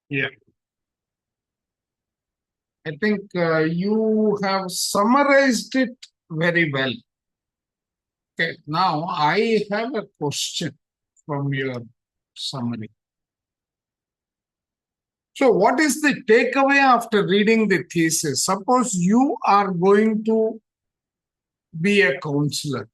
Yeah. I think you have summarized it very well. Okay, now I have a question from your summary. So, what is the takeaway after reading the thesis? Suppose you are going to be a counselor.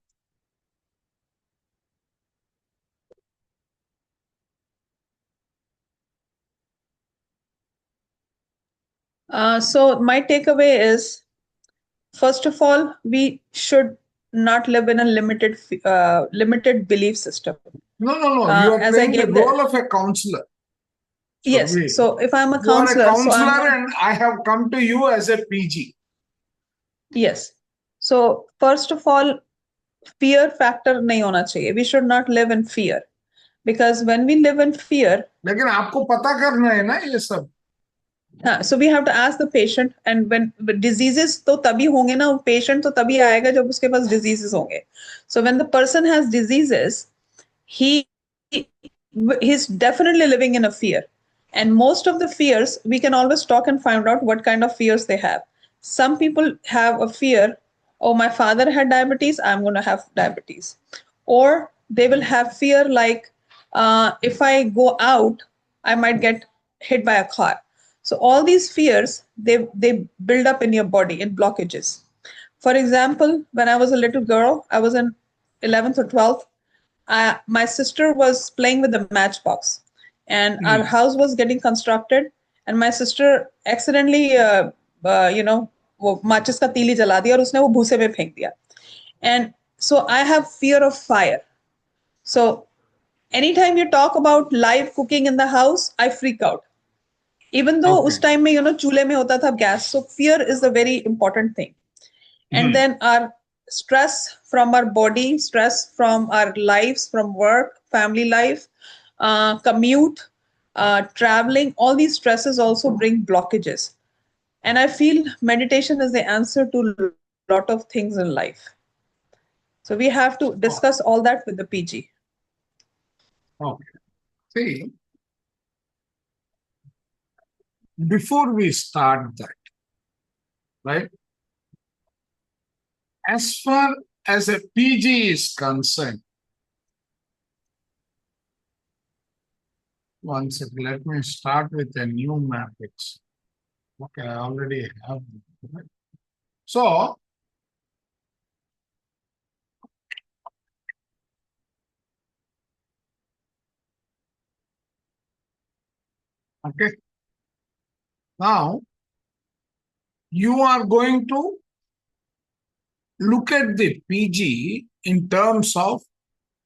So my takeaway is, first of all, we should not live in a limited belief system. No. You are As I playing the gave the role of a counselor. So, Yes. So if I'm a you are a counselor, so I'm counselor not. and I have come to you as a PG. Yes. So first of all, fear factor nahi hona chahiye. We should not live in fear, because when we live in fear, लेकिन आपको पता करना है ना ये सब. so we have to ask the patient, and when diseases to tabhi honge na, patient to tabhi aayega jab uske paas diseases honge. So when the person has diseases, he he's definitely living in a fear, and most of the fears we can always talk and find out what kind of fears they have. Some people have a fear, oh, my father had diabetes, I'm going to have diabetes. Or they will have fear like, if I go out, I might get hit by a car. So all these fears, they build up in your body in blockages. For example, when I was a little girl, I was in 11th or 12th, my sister was playing with the matchbox, and our house was getting constructed, and my sister accidentally, वो माचिस का तीली जला दिया और उसने वो भूसे में फेंक दिया. And so I have fear of fire. So anytime you talk about live cooking in the house, I freak out. Even though Okay. उस टाइम में चूल्हे में होता था gas, so fear is a very important thing. And then our stress from our body, stress from our lives, from work, family life, commute, traveling, all these stresses also bring blockages. And I feel meditation is the answer to a lot of things in life. So we have to discuss all that with the PG. Okay. See, before we start that, right? As far as a PG is concerned, one second, let me start with a new matrix. Okay, I already have it. So, okay, now you are going to look at the PG in terms of,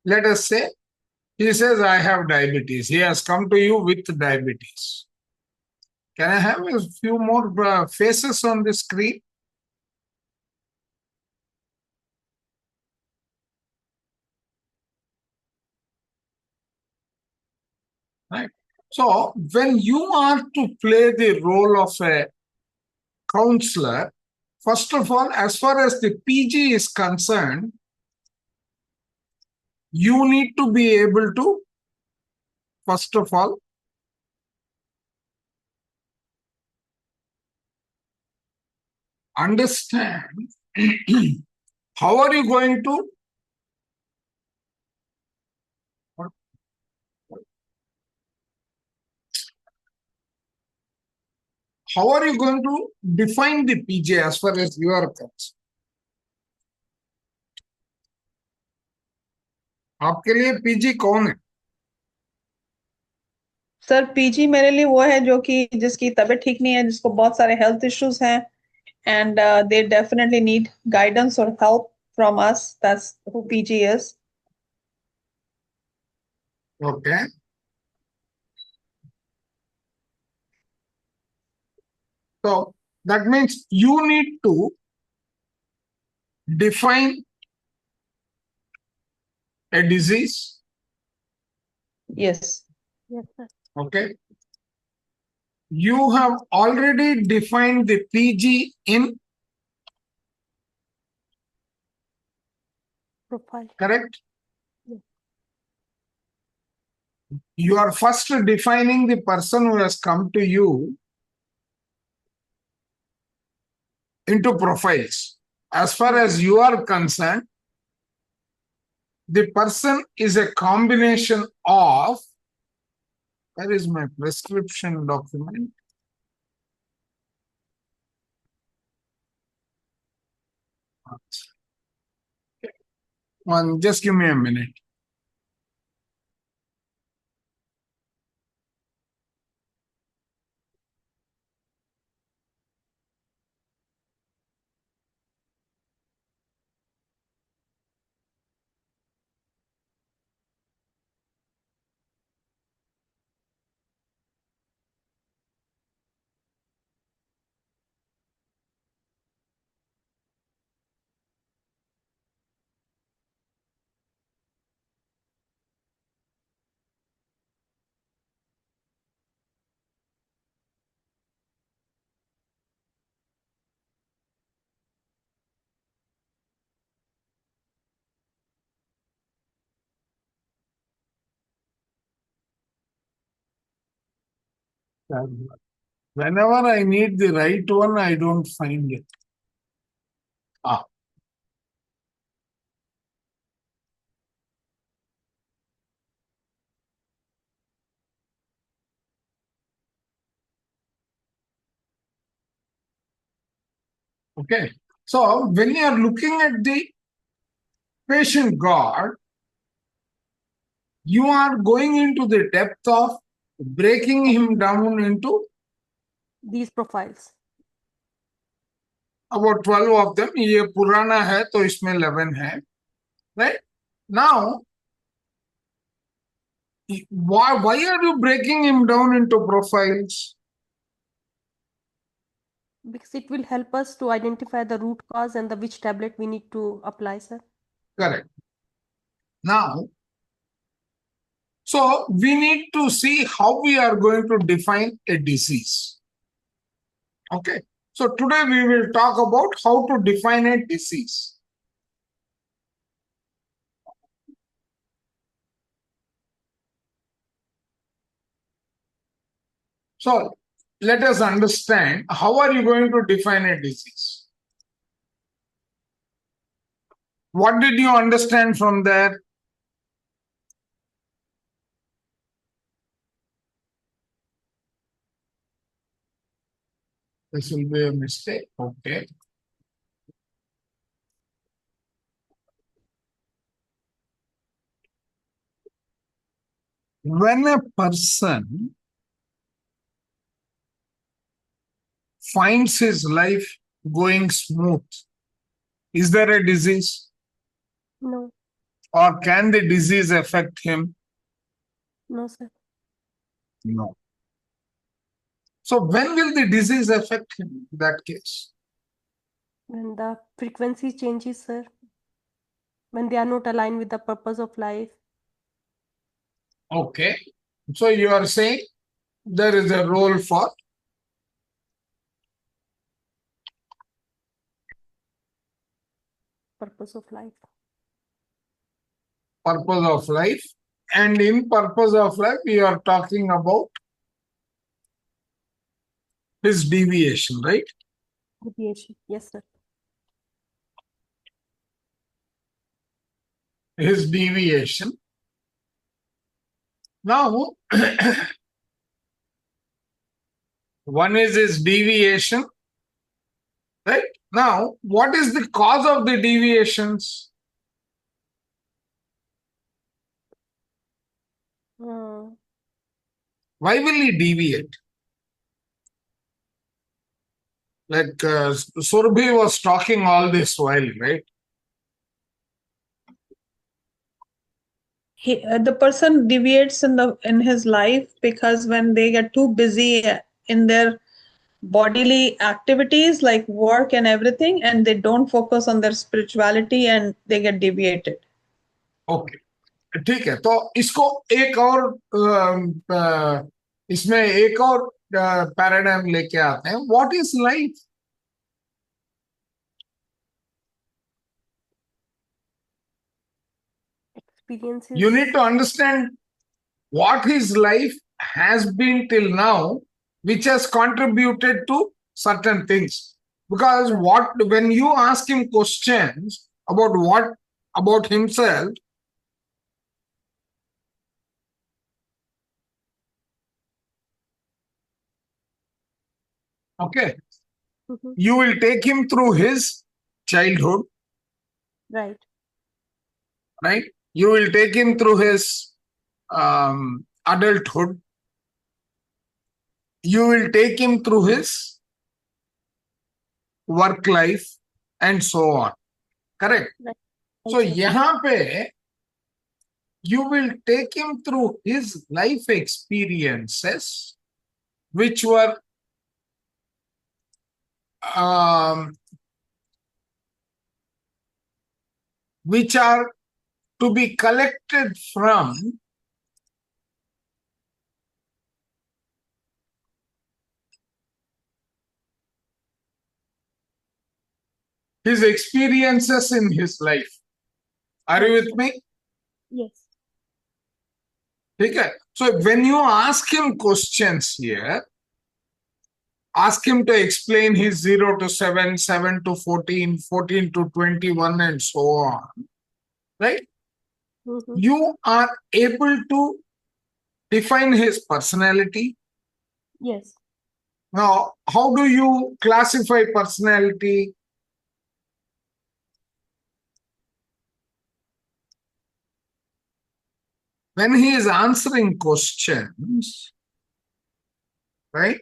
let us say, he says, I have diabetes. He has come to you with diabetes. Can I have a few more faces on the screen? Right. So, when you are to play the role of a counselor, first of all, as far as the PG is concerned, you need to be able to, first of all, understand how are you going to define the PG as far as you are concerned. आपके लिए PG कौन है? Sir, PG मेरे लिए वो है जो कि जिसकी तबीयत ठीक नहीं है, जिसको बहुत सारे हेल्थ इश्यूज हैं, and they definitely need guidance or help from us. That's who PG is. Okay. So that means you need to define a disease. Yes. Yes, sir. Okay. You have already defined the PG in Profile. correct? Yes. you are first defining the person who has come to you into profiles. As far as you are concerned, the person is a combination of, where is my prescription document? Just give me a minute. Whenever I need the right one, I don't find it. Ah, okay. So when you are looking at the patient God, you are going into the depth of breaking him down into these profiles. about 12 of them. ये पुराना है तो इसमें 11 है, right? Now, why are you breaking him down into profiles? Because it will help us to identify the root cause and the which tablet we need to apply, sir. Correct. Now, so we need to see how we are going to define a disease. Okay. So today we will talk about how to define a disease. So let us understand, how are you going to define a disease? What did you understand from there? This will be a mistake. Okay. When a person finds his life going smooth, is there a disease? No, Or can the disease affect him? no, sir. No. So when will the disease affect him in that case? When the frequency changes, sir, when they are not aligned with the purpose of life. Okay. So you are saying there is a role for Purpose of life. purpose of life, and in purpose of life you are talking about his deviation, right? Deviation. Yes, sir. His deviation. Now, one is his deviation, right? Now, what is the cause of the deviations? Uh, Why will he deviate? Like Surbhi was talking all this while, right? The person deviates in his life because when they get too busy in their bodily activities like work and everything, and they don't focus on their spirituality and they get deviated. Okay. ठीक है, तो इसको एक और इसमें एक और paradigm लेके आते हैं. What is life? experiences. You need to understand what his life has been till now, which has contributed to certain things. Because when you ask him questions about himself, okay, Mhm. you will take him through his childhood, Right. right? You will take him through his adulthood. You will take him through his work life and so on. Correct? Right. So, Right, sir. यहाँ पे you will take him through his life experiences, which were um, which are to be collected from his experiences in his life. Are you Right, with sir. me? Yes. Okay. So when you ask him questions here, ask him to explain his 0 to 7, 7 to 14, 14 to 21, and so on, right? Mm-hmm. You are able to define his personality. Yes. Now, how do you classify personality? When he is answering questions, right?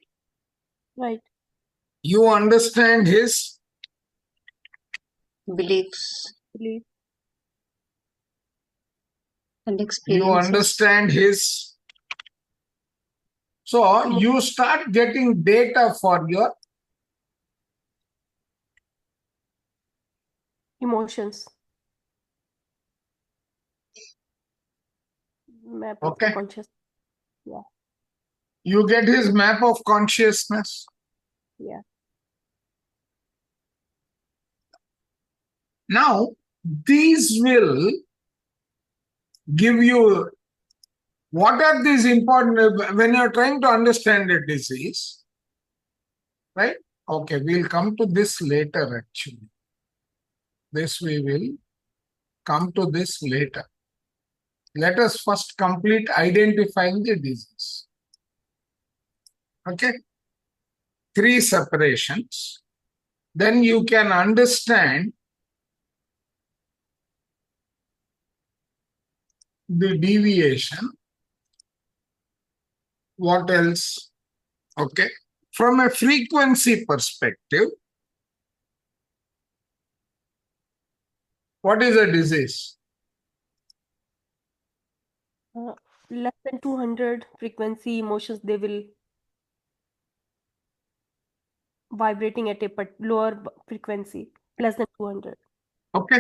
Right. You understand his beliefs Believe. and you experiences. understand his so you start getting data for your Emotions. Map of okay. conscious. Yeah. You get his map of consciousness. Yeah. Now, these will give you what are these important when you're trying to understand a disease, right? Okay, we'll come to this later actually. This we will come to this later. Let us first complete identifying the disease. Okay? 3 separations. Then you can understand the deviation. What else? Okay. From a frequency perspective, what is a disease? Less than 200 frequency emotions, they will vibrating at a lower frequency, less than 200. Okay.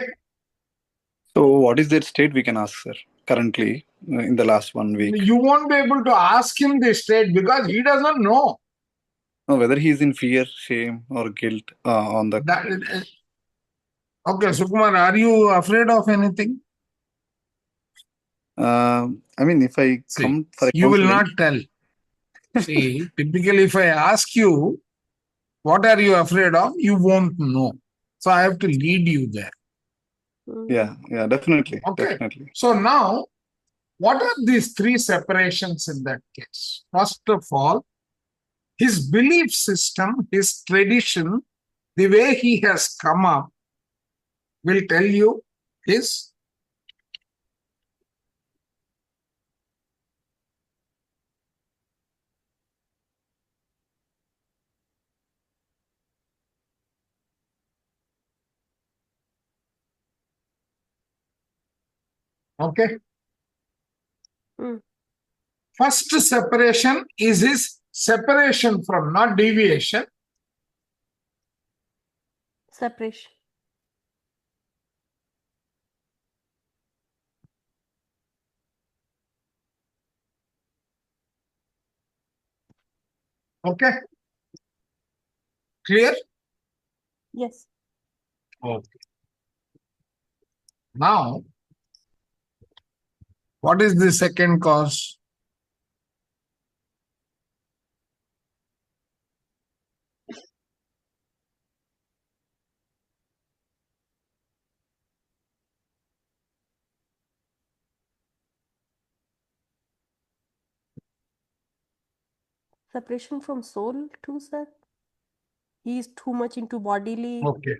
So, what is their state? We can ask, sir. Currently, in the last 1 week, You won't be able to ask him the state because he doesn't know. whether he is in fear, shame, or guilt on the. Okay, Sukumar, are you afraid of anything? I mean, if I See, come for a you will counseling, not tell. See, typically, if I ask you, what are you afraid of? You won't know. So I have to lead you there. yeah, definitely, Okay. definitely. So now, what are these 3 separations in that case? First of all, his belief system, his tradition, the way he has come up will tell you his okay. First separation is his separation from, not deviation. Separation. Okay. Clear? Yes. Okay. Now, what is the second cause? Separation from soul too, sir. He is too much into bodily. Okay.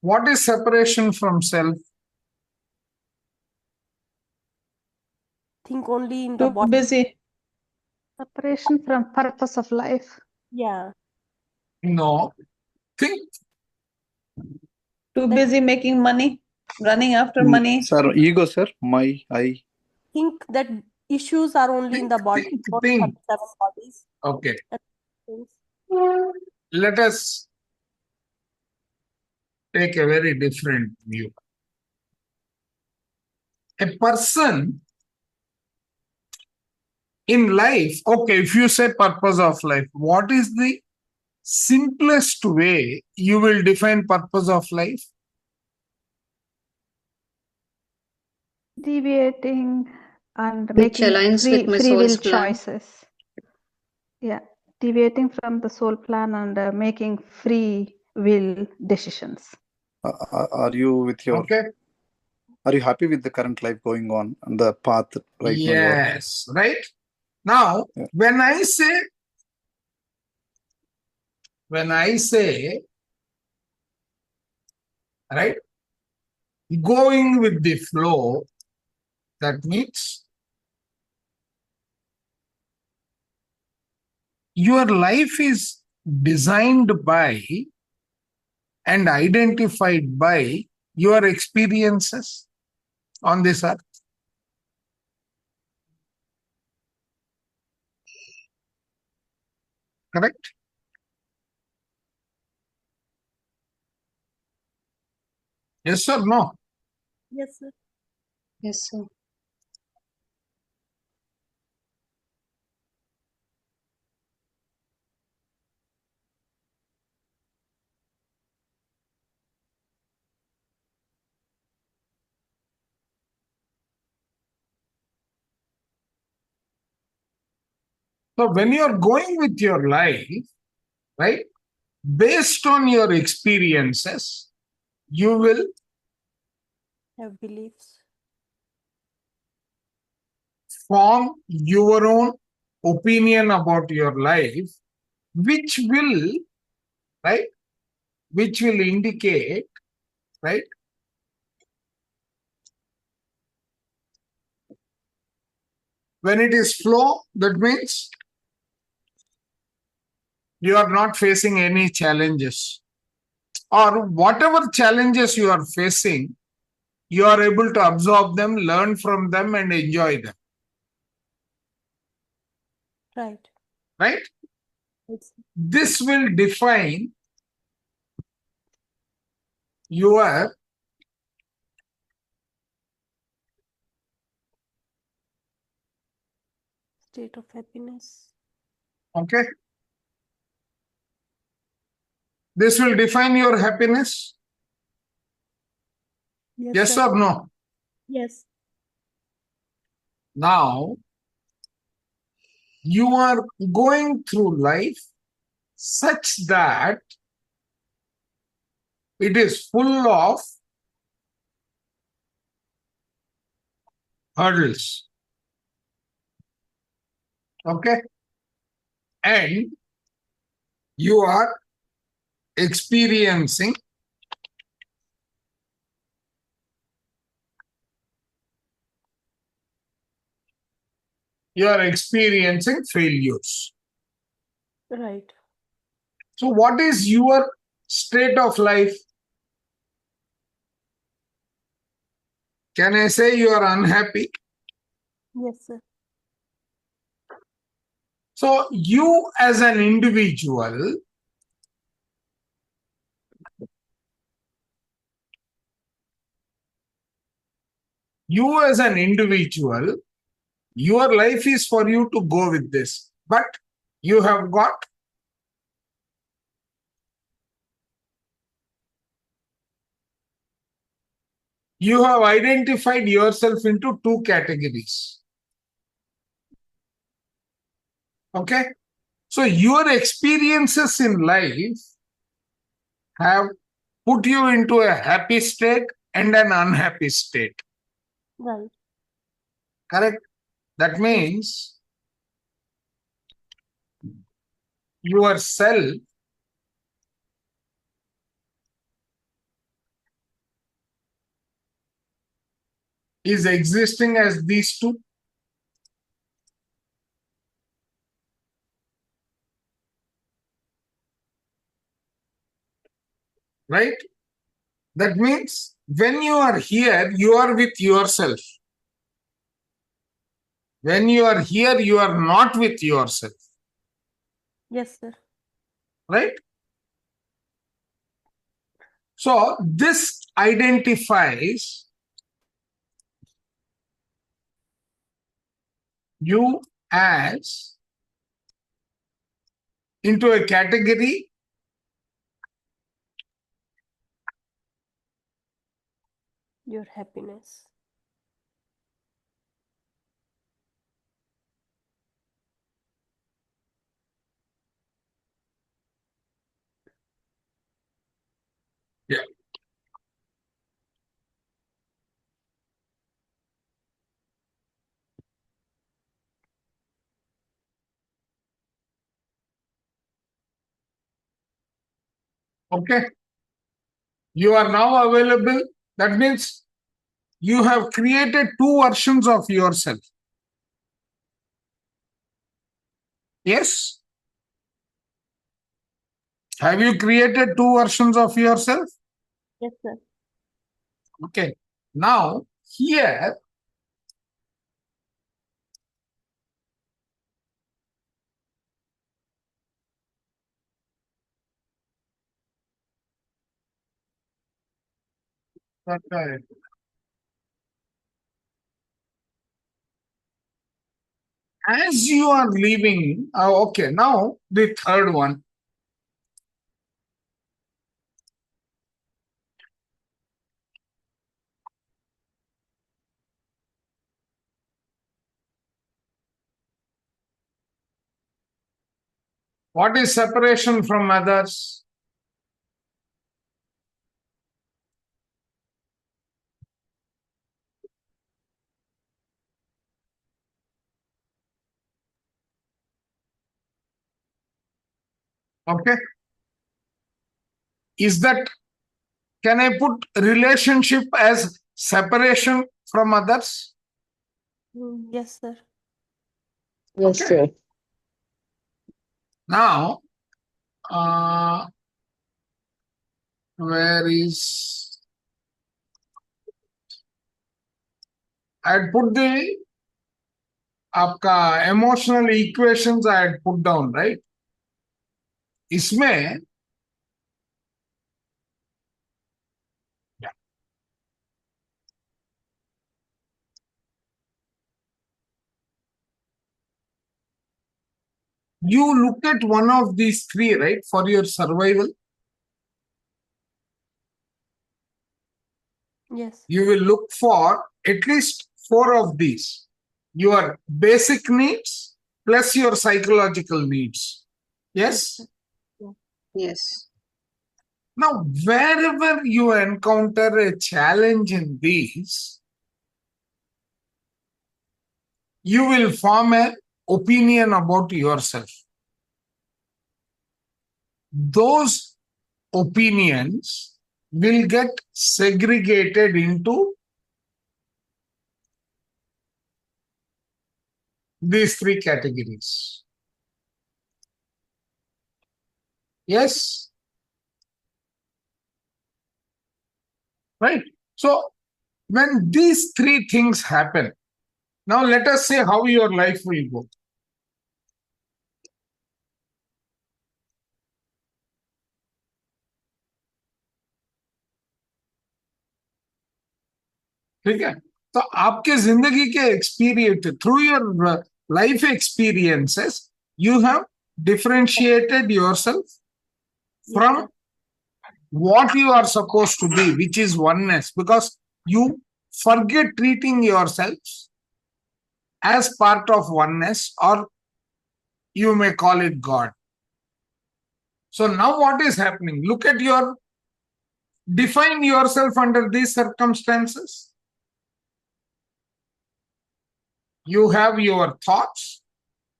What is separation from self? Think only in the Too body. busy. Separation from purpose of life. Yeah. No. Think. Too That- busy making money, running after money. Sir, ego, sir. My, I. Think that issues are only in the body, not Think. 37 bodies. Okay. Things. Let us take a very different view. A person in life, okay, if you say purpose of life, what is the simplest way you will define purpose of life? Deviating and Which making aligns with my free will soul's plan. choices. Yeah, deviating from the soul plan and making free will decisions. Are you with your? Okay. Are you happy with the current life going on and the path right now? Yes, right? Now, Yeah. when I say, right, going with the flow, that means your life is designed by and identified by your experiences on this earth. Correct? Yes or no? Yes, sir. Yes, sir. So when you're going with your life, right, based on your experiences, you will Have beliefs. form your own opinion about your life, which will, right, which will indicate, right, when it is flow, that means you are not facing any challenges, or whatever challenges you are facing, you are able to absorb them, learn from them, and enjoy them. Right. Right? It's This will define your state of happiness. okay. This will define your happiness. Yes sir. or no? Yes. Now, you are going through life such that it is full of hurdles. Okay? And you are experiencing failures. Right. So what is your state of life? Can I say you are unhappy? Yes, sir. So you as an individual, your life is for you to go with this. But you have got You have identified yourself into two categories. Okay? So your experiences in life have put you into a happy state and an unhappy state. Right. Correct? That means your self is existing as these two. Right? That means when you are here, you are with yourself. When you are here, you are not with yourself. Yes, sir. Right? So this identifies you as into a category Your happiness. Yeah. Okay. You are now available. That means you have created two versions of yourself. Yes? Have you created two versions of yourself? Yes, sir. Okay. Now, here, okay, as you are leaving, okay, now the third one. What is separation from others? Okay. Is that, can I put relationship as separation from others? Yes, sir. Yes, Okay. sir. Now, where is, I had put the आपका emotional equations I had put down, right? इसमें you look at one of these three, right, for your survival. Yes. You will look for at least four of these. Your basic needs plus your psychological needs. Yes? Yes. Now, wherever you encounter a challenge in these, you will form an opinion about yourself. Those opinions will get segregated into these three categories. Yes? Right? So, when these three things happen, now let us say how your life will go. ठीक है तो आपके जिंदगी के experience through your life experiences you have differentiated yourself from sir. what you are supposed to be, which is oneness, because you forget treating yourselves as part of oneness, or you may call it God. So now what is happening? Look at define yourself under these circumstances. You have your thoughts,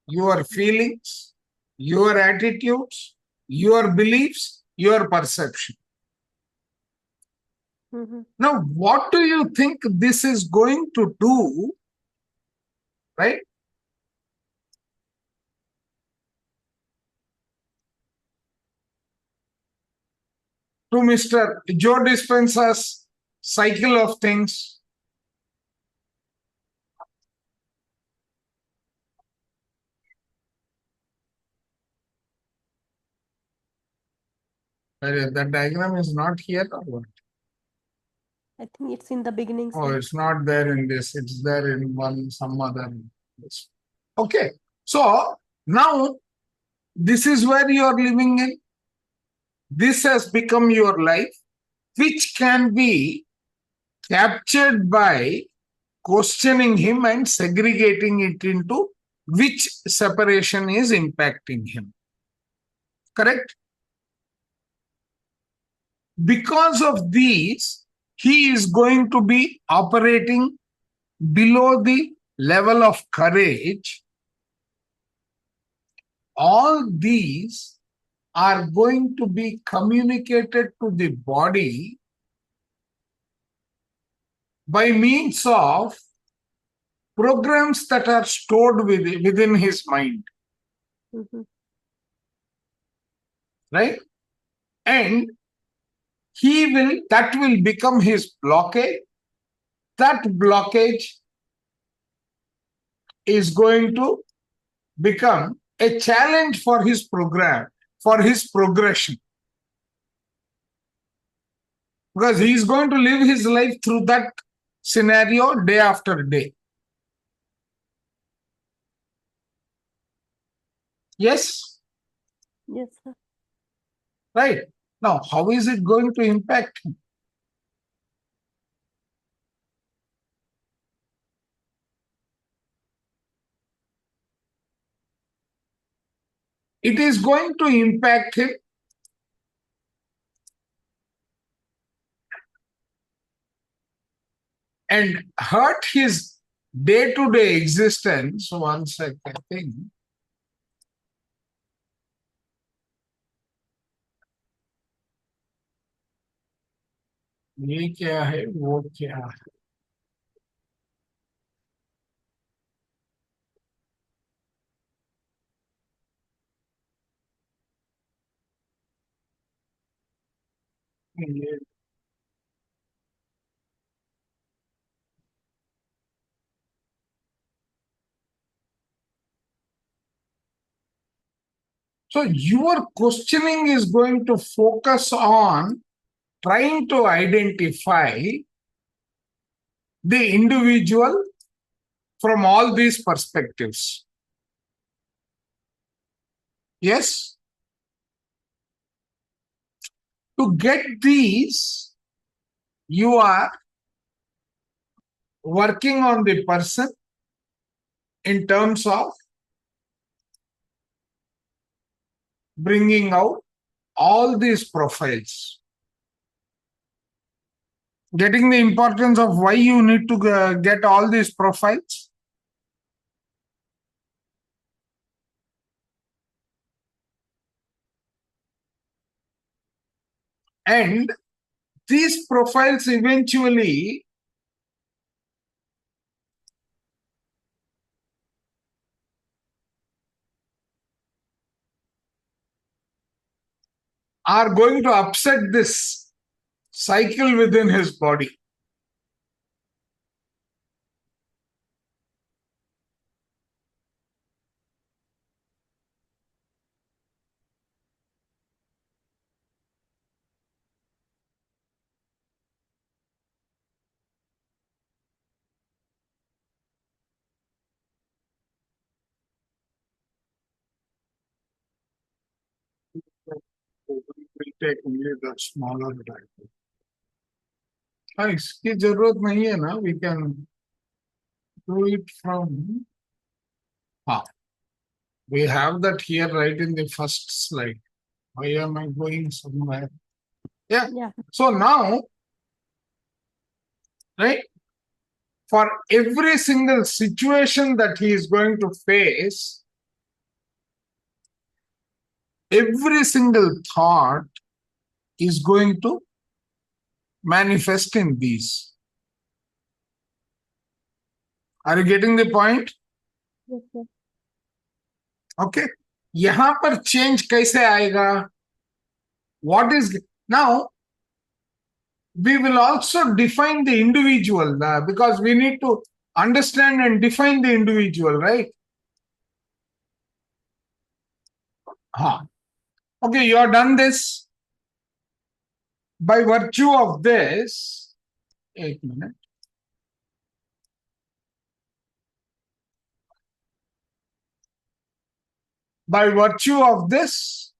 your feelings, your attitudes, your beliefs, your perception. Mhm. Now, what do you think this is going to do, right? To Mr. Joe Dispenza's cycle of things. That diagram is not here or what? I think it's in the beginning, Oh, sir. it's not there in this. It's there in some other. Okay. So now this is where you are living in. This has become your life, which can be captured by questioning him and segregating it into which separation is impacting him. Correct? Because of these, he is going to be operating below the level of courage. All these are going to be communicated to the body by means of programs that are stored within his mind, Mhm. right? And that will become his blockage. That blockage is going to become a challenge for his program, for his progression. Because he is going to live his life through that scenario day after day. Yes? Yes, sir. Right. Now, how is it going to impact him? It is going to impact him and hurt his day-to-day existence. One second, I think. ये क्या है वो क्या है ये So your questioning is going to focus on trying to identify the individual from all these perspectives. Yes? To get these, you are working on the person in terms of bringing out all these profiles. Getting the importance of why you need to get all these profiles. And these profiles eventually are going to upset this cycle within his body. We'll take only the smaller diagram. इसकी जरूरत नहीं है ना, we can do it from, we have that here right in the first slide. Why am I going somewhere? Yeah. Yeah. So now, right, for every single situation that he is going to face, every single thought is going to manifest in these. Are you getting the point? Yes, sir. Okay. यहां पर change कैसे आएगा? What is now? We will also define the individual because we need to understand and define the individual, right? Okay, you have done this. By virtue of this, 8 minutes. By virtue of this,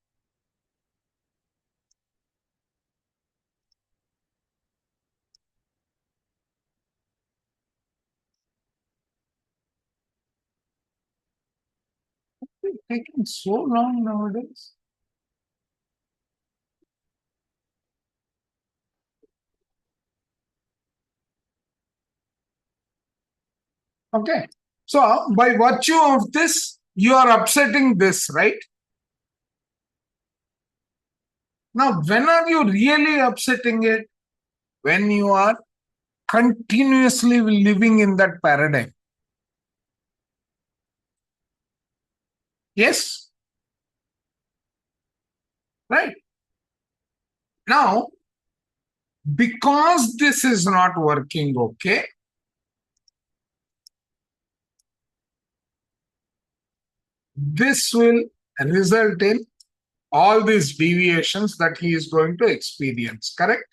it's taking so long nowadays. Okay, so by virtue of this, you are upsetting this, right? Now, when are you really upsetting it? When you are continuously living in that paradigm. Yes? Right? Now, because this is not working okay, this will result in all these deviations that he is going to experience, correct?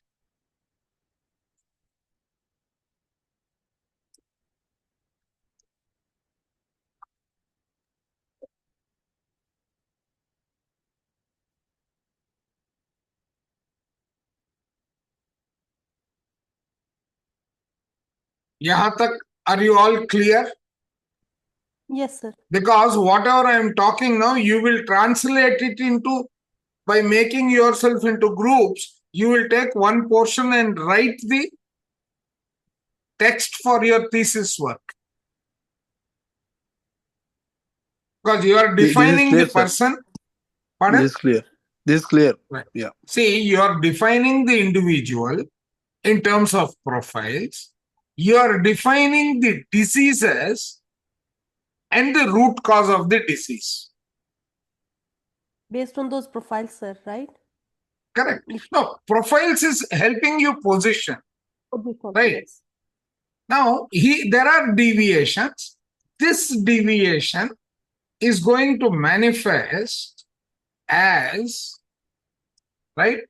Yahan tak, are you all clear? Yes, sir. Because whatever I am talking now, you will translate it into, by making yourself into groups, you will take one portion and write the text for your thesis work. Because you are This is defining clear, the sir. person. Pardon? This is clear. This is clear. Right. Yeah. See, you are defining the individual in terms of profiles. You are defining the diseases and the root cause of the disease. Based on those profiles, sir, right? Correct. No, profiles is helping you position. Right. Yes. Now, there are deviations. This deviation is going to manifest as, right?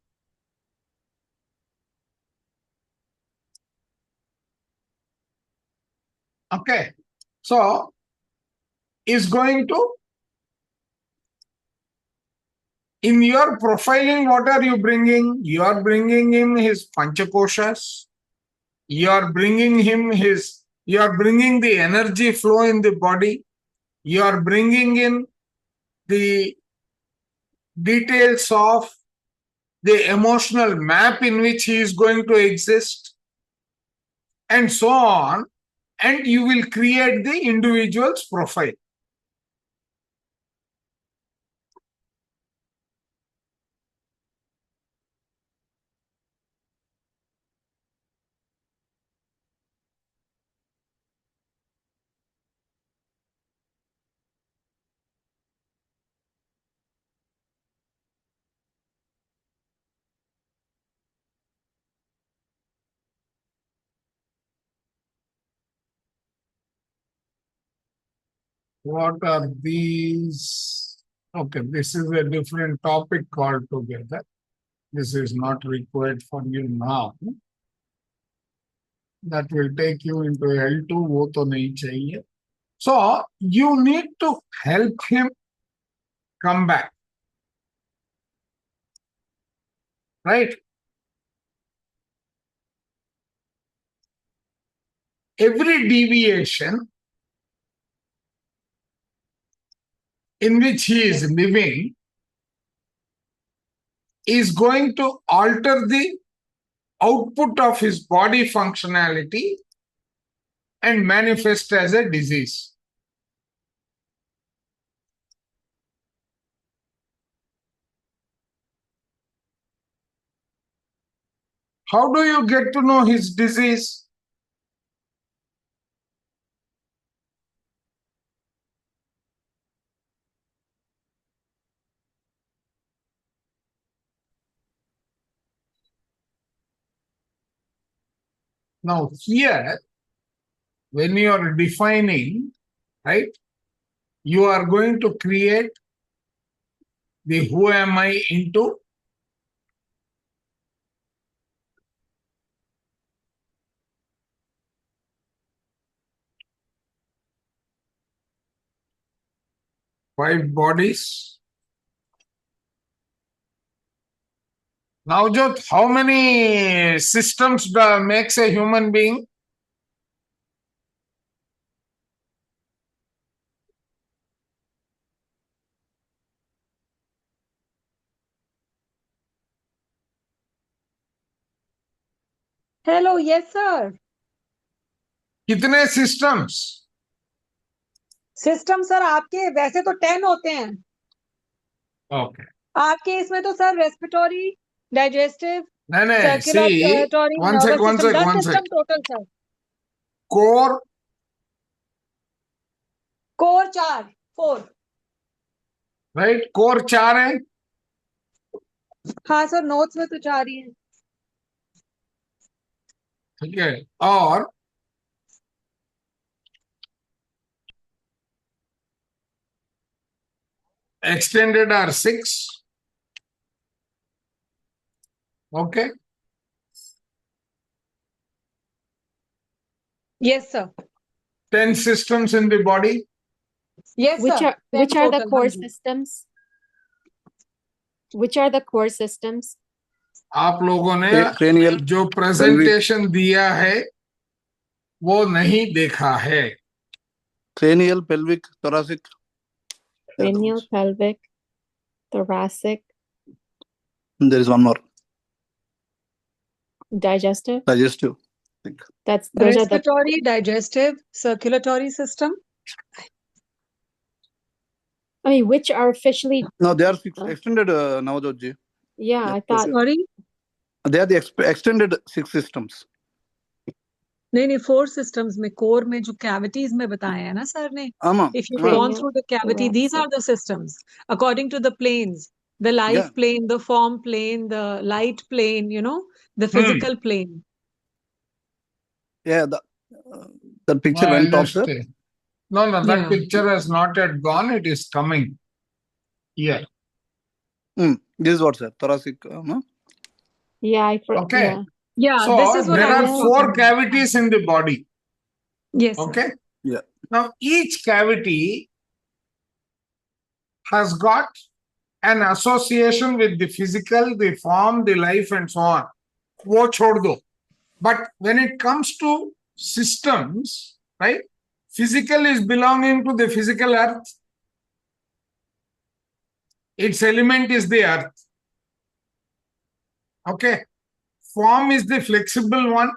Okay. So, is going to, in your profiling, what are you bringing? You are bringing him his panchakoshas. You are bringing the energy flow in the body. You are bringing in the details of the emotional map in which he is going to exist, and so on, and you will create the individual's profile. What are these? Okay, this is a different topic altogether. This is not required for you now. That will take you into L2, wo to nahi chahiye. So, you need to help him come back. Right? every deviation in which he is living is going to alter the output of his body functionality and manifest as a disease. How do you get to know his disease? Now here, when you are defining, right, you are going to create the who am I into five bodies. Now, Jyot, how many systems makes a human being? Hello, yes, sir. कितने systems? System sir आपके वैसे तो 10 होते हैं Okay. आपके इसमें तो sir respiratory digestive नहीं, see, circulatory one nervous sec, system 10 one sec. System total sir Core, core 4 right? Core 4 है. हाँ सर नोट्स में तो 4 ही हैं ठीक है. और extended are 6. Okay. Yes sir 10 systems in the body. Yes Which sir are which are the total core systems? Which are the core systems? आप लोगों ने Cranial, जो प्रेजेंटेशन दिया है वो नहीं देखा है. cranial, pelvic, thoracic. Cranial, pelvic, thoracic, There is one more. digestive. Digestive. I think. Those are the respiratory digestive circulatory system I mean, which are officially No, they are extended, Navajotji. yeah, I Yeah, thought sorry They are the extended 6 systems. नहीं 4 systems में core में जो cavities में बताया है ना sir ने Ama. if you've Cranial, gone through the cavity these are thoracic. the systems according to the planes the life Yeah. plane the form plane the light plane the physical plane Yeah, the picture went off, sir. No, that Yeah. picture has not yet gone. It is coming. Here. This is what, sir? Thoracic, no? Yeah, Okay. yeah. yeah So this is what there I are was 4 talking about. cavities in the body. Yes sir. Okay. Yeah. Now each cavity has got an association with the physical, the form, the life, and so on. वो छोड़ दो. But when it comes to systems, right? Physical is belonging to the physical earth. Its element is the earth. Okay. Form is the flexible one.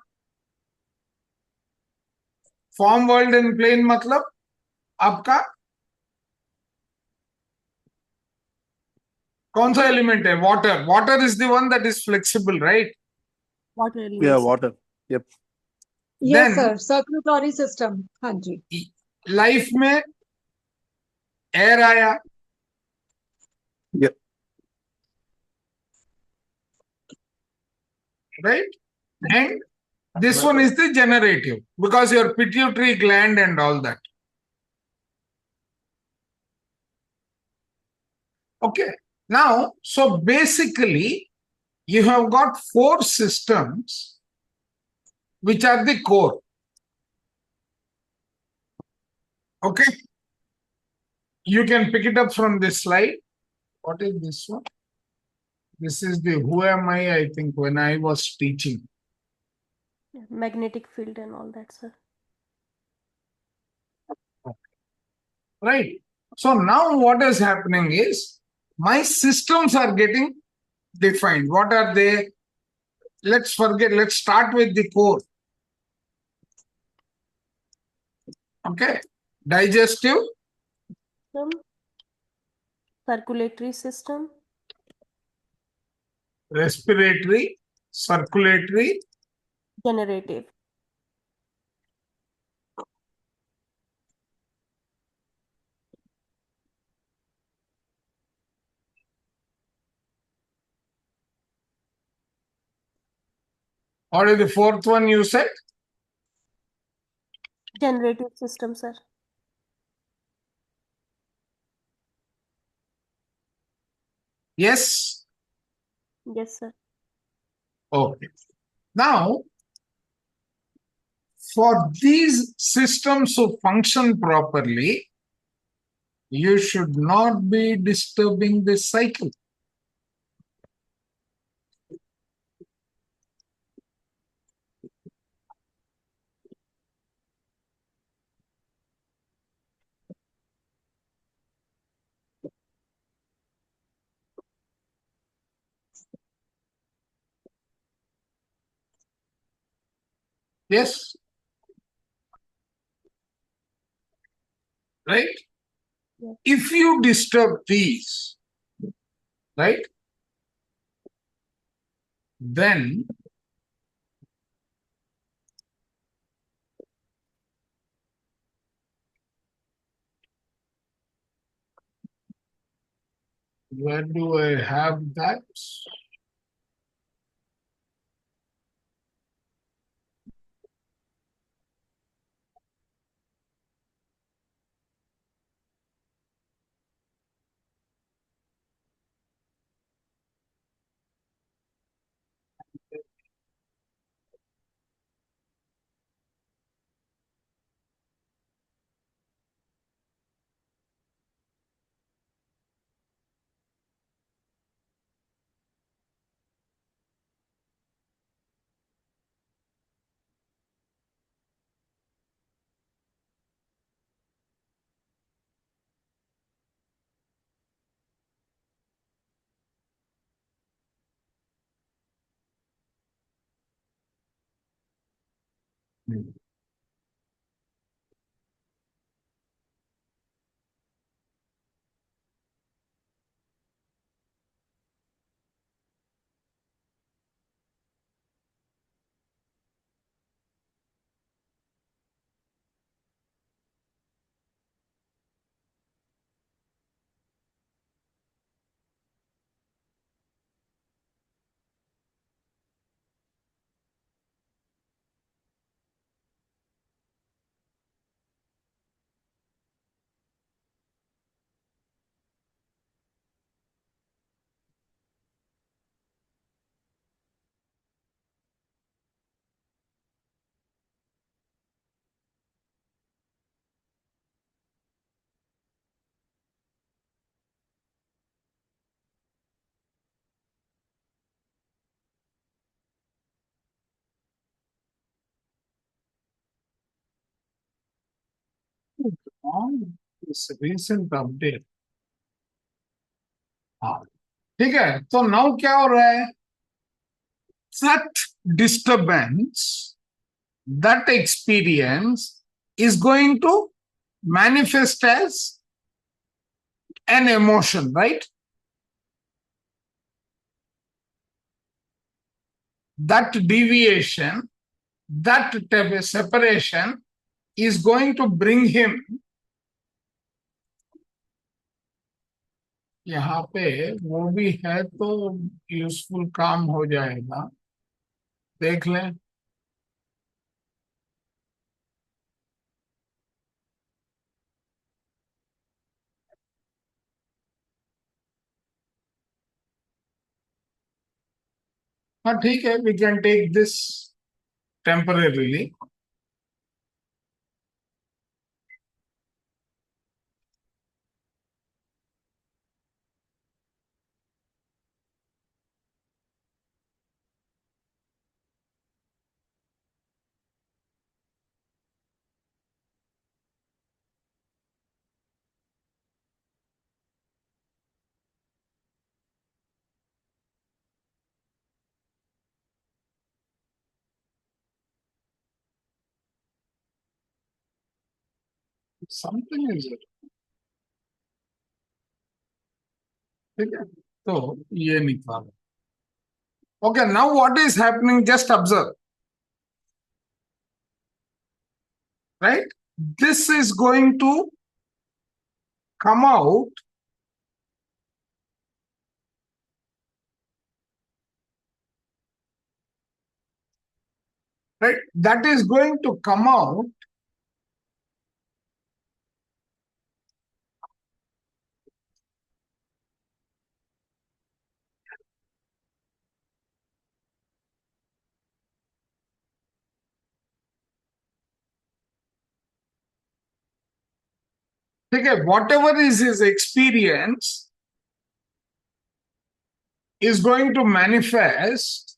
Form, world and plane मतलब आपका कौन सा element है? Water. Water is the one that is flexible, right? Water element. Yeah, sir. water. Yep. Yes Then- sir circulatory system हाँ जी Life में air आया. Yep. Right? And this one is the generative because your pituitary gland and all that. Okay. Now, so basically, you have got 4 systems which are the core. Okay. You can pick it up from this slide. What is this one? This is the who am I think, when I was teaching. Yeah, magnetic field and all that, sir. right? So now what is happening is my systems are getting defined. What are they? Let's start with the core. Okay. Digestive, System, circulatory system, respiratory, circulatory, generative. what is the fourth one you said? Generative system, sir. Yes? Yes, sir. Okay. Now, for these systems to function properly, you should not be disturbing the cycle. Yes? Right? Yes. If you disturb these, right, then where do I have that? On this recent update. हाँ ठीक है तो now क्या हो रहा है that disturbance that experience is going to manifest as an emotion, right? That deviation, that separation is going to bring him यहाँ पे वो भी है तो यूजफुल काम हो जाएगा देख लें हाँ ठीक है we can take this temporarily something is it. ठीक है? तो ये निकालो. Okay, now what is happening? Just observe. Right? This is going to come out right? That is going to come out okay, whatever is his experience is going to manifest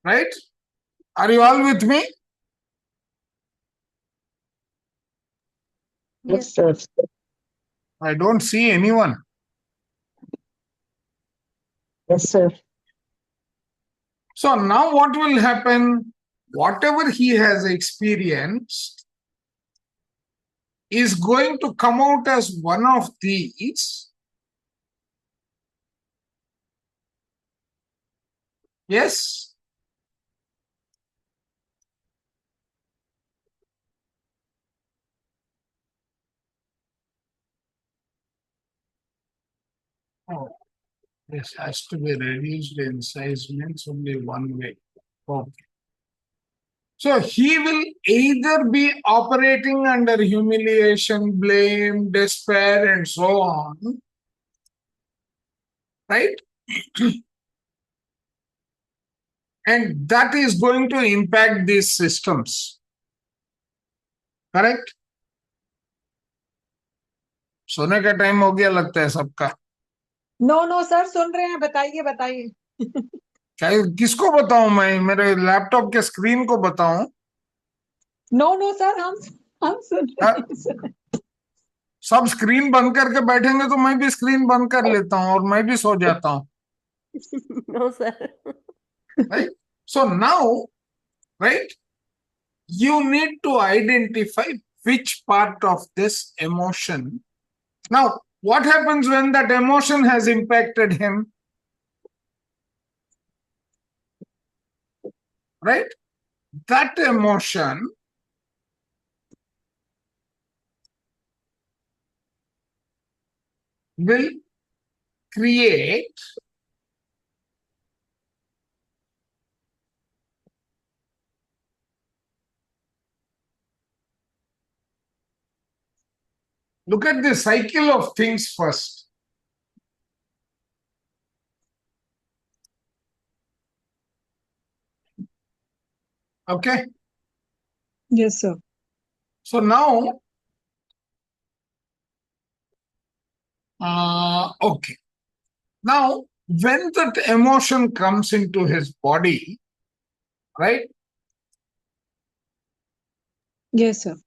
right? Are you all with me? Yes. sir. I don't see anyone. Yes, sir. So now what will happen? Whatever he has experienced is going to come out as one of these. Yes? Oh, this has to be reduced in size means only one way. Okay. So he will either be operating under humiliation, blame, despair, and so on, right? And that is going to impact these systems. Correct? सोने का time हो गया लगता है सबका. No sir सुन रहे हैं, बताइए बताइए. क्या किसको बताऊं मैं? मेरे लैपटॉप के स्क्रीन को बताऊं? नो सर हम सुन रहे हैं सर. सब स्क्रीन बंद करके बैठेंगे तो मैं भी स्क्रीन बंद कर लेता हूं और मैं भी सो जाता हूं. No, sir. Right? So now, right, you need to identify which part of this emotion. Now, what happens when that emotion has impacted him? Right? That emotion will create look at the cycle of things first. Okay? Yes, sir. So now, okay. Now, when that emotion comes into his body, right? Yes, sir.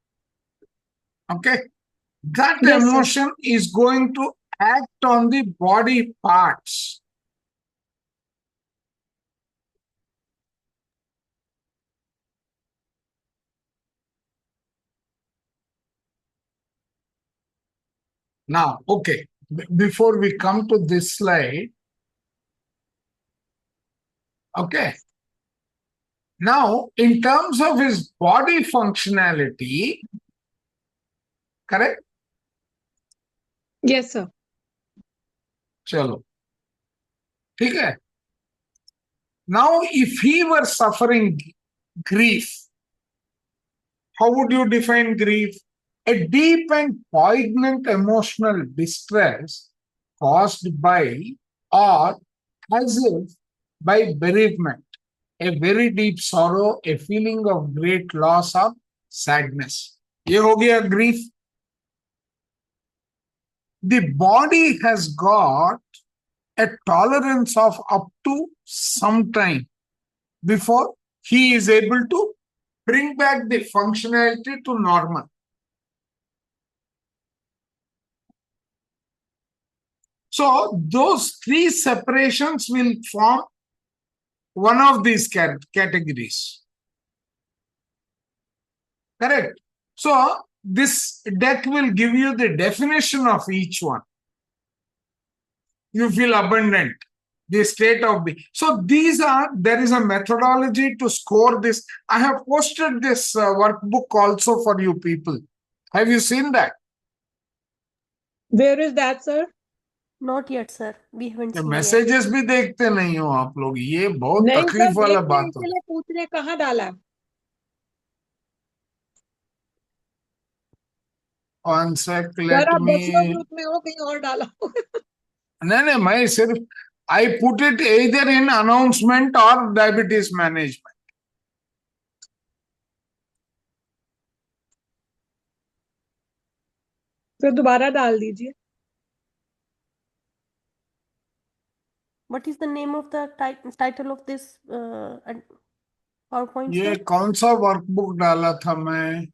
Okay? That Yes, sir. emotion is going to act on the body parts. Now, okay, before we come to this slide, okay. Now, in terms of his body functionality, correct? Yes, sir. Chalo. ठीक है? Now, if he were suffering grief, how would you define grief? A deep and poignant emotional distress caused by or as if by bereavement, a very deep sorrow, a feeling of great loss or sadness. ये हो गया grief. The body has got a tolerance of up to some time before he is able to bring back the functionality to normal. So those three separations will form one of these categories. Correct. So this deck will give you the definition of each one. You feel abundant, the state of being. So there is a methodology to score this. I have posted this workbook also for you people. Have you seen that? Where is that, sir? Not yet, sir. We haven't ये seen yet. Messages भी देखते नहीं हो आप लोग, ये बहुत नहीं सर, तकलीफ वाला देखते बात हैं, हो. इसलिए पूछ रहे हैं, कहाँ डाला है? One sec, सर let आप दूसरा me. ग्रुप में हो, कहीं और डाला हो. नहीं, मैं सिर्फ I put it either in announcement or diabetes management. फिर दोबारा डाल दीजिए. What is the name of the title of this PowerPoint, ये sir? कौन सा वर्कबुक डाला था मैं?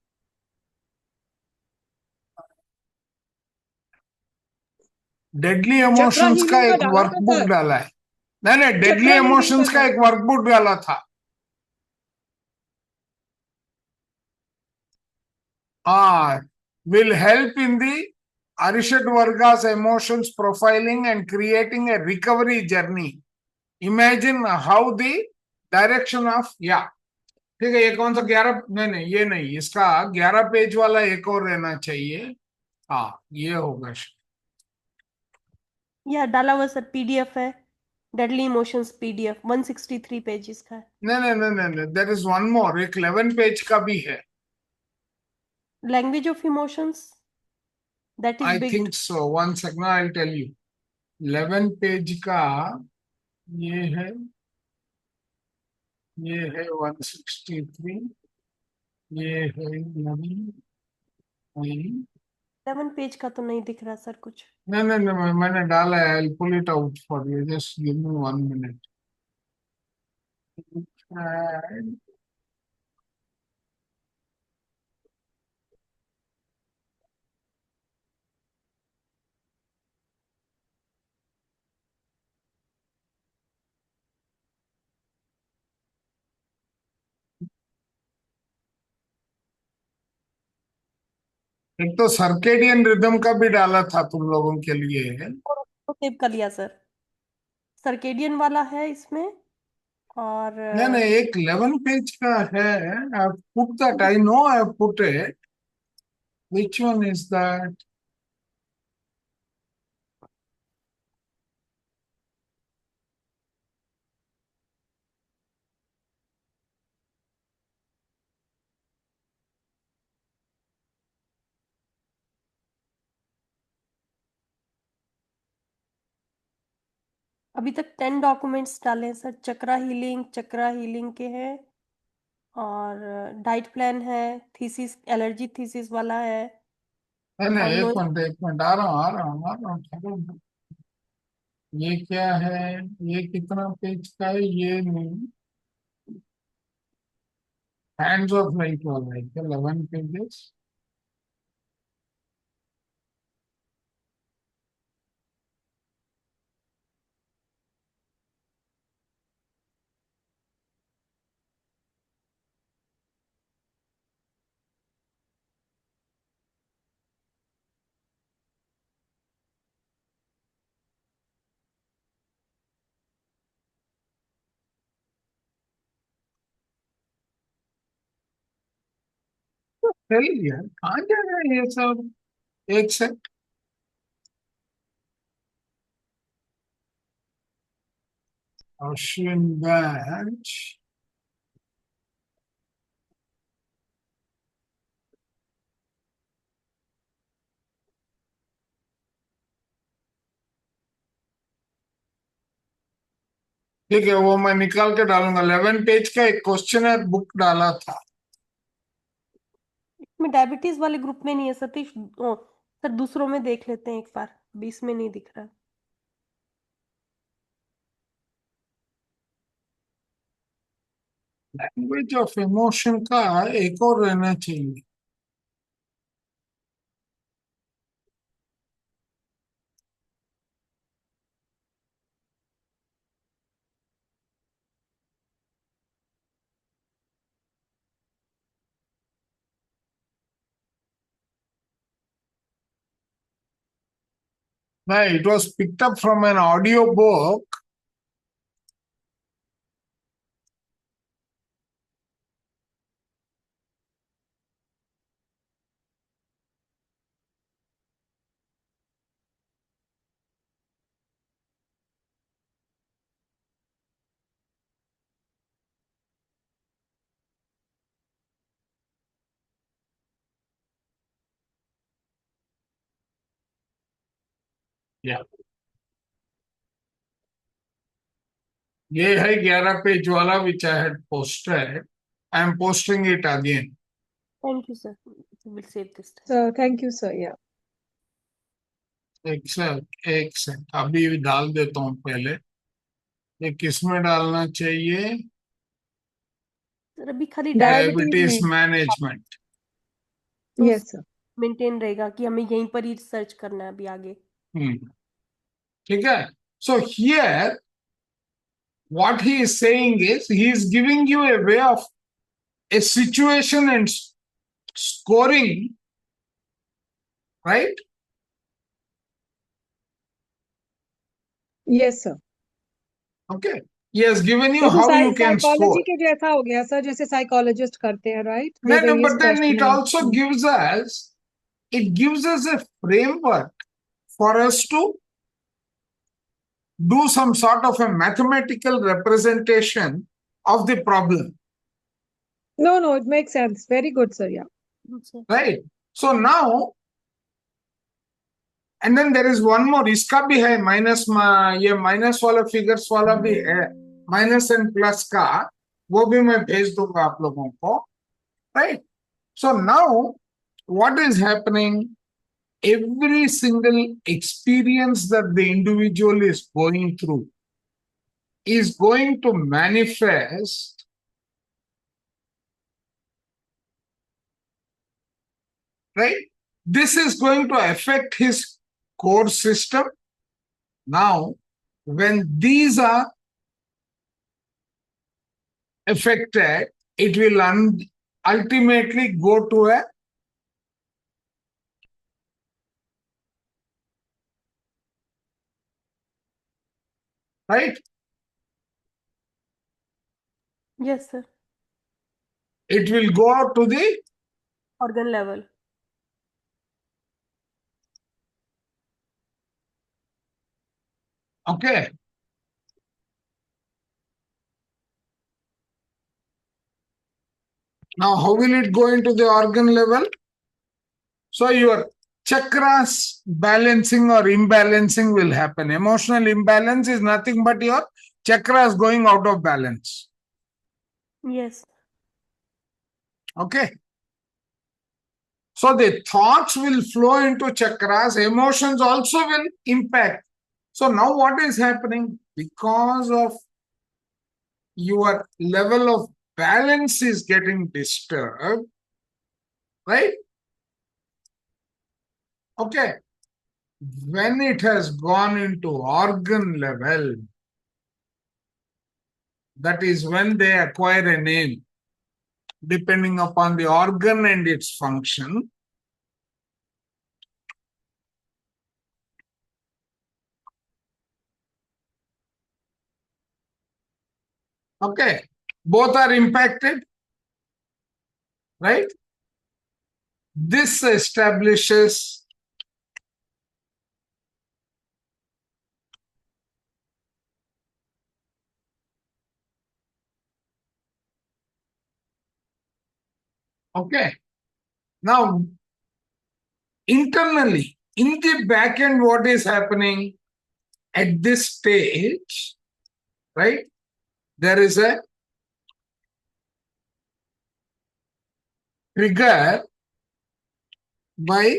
डेडली चक्रा इमोशंस का हीलिंग का एक डाला था वर्कबुक सर. डाला है. नहीं, डेडली चक्रा हीलिंग इमोशंस का डाला एक वर्कबुक डाला था. Will help in the Arishad Varga's emotions profiling and creating a recovery journey. Imagine how the direction of, ठीक है. ये कौन सा 11? नहीं, ये नहीं, इसका 11 पेज वाला एक और रहना चाहिए. ये होगा. या डाला हुआ सर, पीडीएफ है. डेडली इमोशंस पीडीएफ 163 पेजेस का है. नहीं, देयर इज वन मोर, एक 11 पेज का भी है. Language of emotions, that I is big. think so. One second, I'll tell you. 11 page का ये है. ये है 163. ये है 11. 7 पेज का तो नहीं दिख रहा सर कुछ. नहीं, मैंने डाला है. I'll pull it out for you. Just give me 1 minute. एक तो सर्केडियन रिदम का भी डाला था तुम लोगों के लिए. तो सेव कर लिया सर. सर्केडियन वाला है इसमें. और नहीं, एक 11 पेज का है. I put that. I know I put it. Which one is that? अभी तक 10 डॉक्यूमेंट्स डाले हैं सर. चक्रा हीलिंग के हैं. और डाइट प्लान है. थीसिस, एलर्जी थीसिस वाला है. नहीं, और एक मिनट आ रहा हूँ. ठहरो. ये क्या है? ये कितना पेज का है? ये नहीं. हैंड्स ऑफ लाइट वाला है क्या? 11 पेजेस. चल यार, कहाँ जा रहा है ये सब? एक सेकंड. अश्विन बैच. ठीक है, वो मैं निकाल के डालूंगा. 11 पेज का एक क्वेश्चनर बुक डाला था. इसमें डायबिटीज वाले ग्रुप में नहीं है सतीश. सर दूसरों में देख लेते हैं एक बार. अभी इसमें नहीं दिख रहा. लैंग्वेज ऑफ इमोशन का एक और रहना चाहिए. No, it was picked up from an audio book. Yeah. ये है 11 पेज वाला which I had posted. I am posting it again. Thank you, sir. We'll save this time. So thank you, sir. Yeah. एक second अभी डाल देता हूँ पहले. ये किसमें डालना चाहिए? सर अभी खाली डायबिटीज में. मैनेजमेंट. तो Yes, sir. मेंटेन रहेगा कि हमें यहीं पर ही सर्च करना है अभी आगे. ठीक है. So here what he is saying is he is giving you a way of a situation and scoring, right? Yes, sir. Okay. He has given you जैसे how you can score. Psychology के जैसा हो गया sir, जैसे psychologist करते हैं, right? No, no, but then it also gives us a framework for us to do some sort of a mathematical representation of the problem. No, it makes sense. Very good, sir. Yeah. Right. So now, and then there is one more. इसका भी है minus. ये minus वाला figures वाला भी है. Minus and plus का वो भी मैं भेज दूंगा आप लोगों को. Right. So now, what is happening? Every single experience that the individual is going through is going to manifest, right? This is going to affect his core system. Now, when these are affected, it will ultimately go to a right? Yes, sir. It will go out to the Organ level. okay. Now, how will it go into the organ level? So your chakras balancing or imbalancing will happen. Emotional imbalance is nothing but your chakras going out of balance. Yes. Okay. So the thoughts will flow into chakras, emotions also will impact. So now what is happening? Because of your level of balance is getting disturbed, right? Okay. When it has gone into organ level, that is when they acquire a name, depending upon the organ and its function. Okay, both are impacted, right? This establishes okay. Now, internally, in the back end, what is happening at this stage, right? There is a trigger by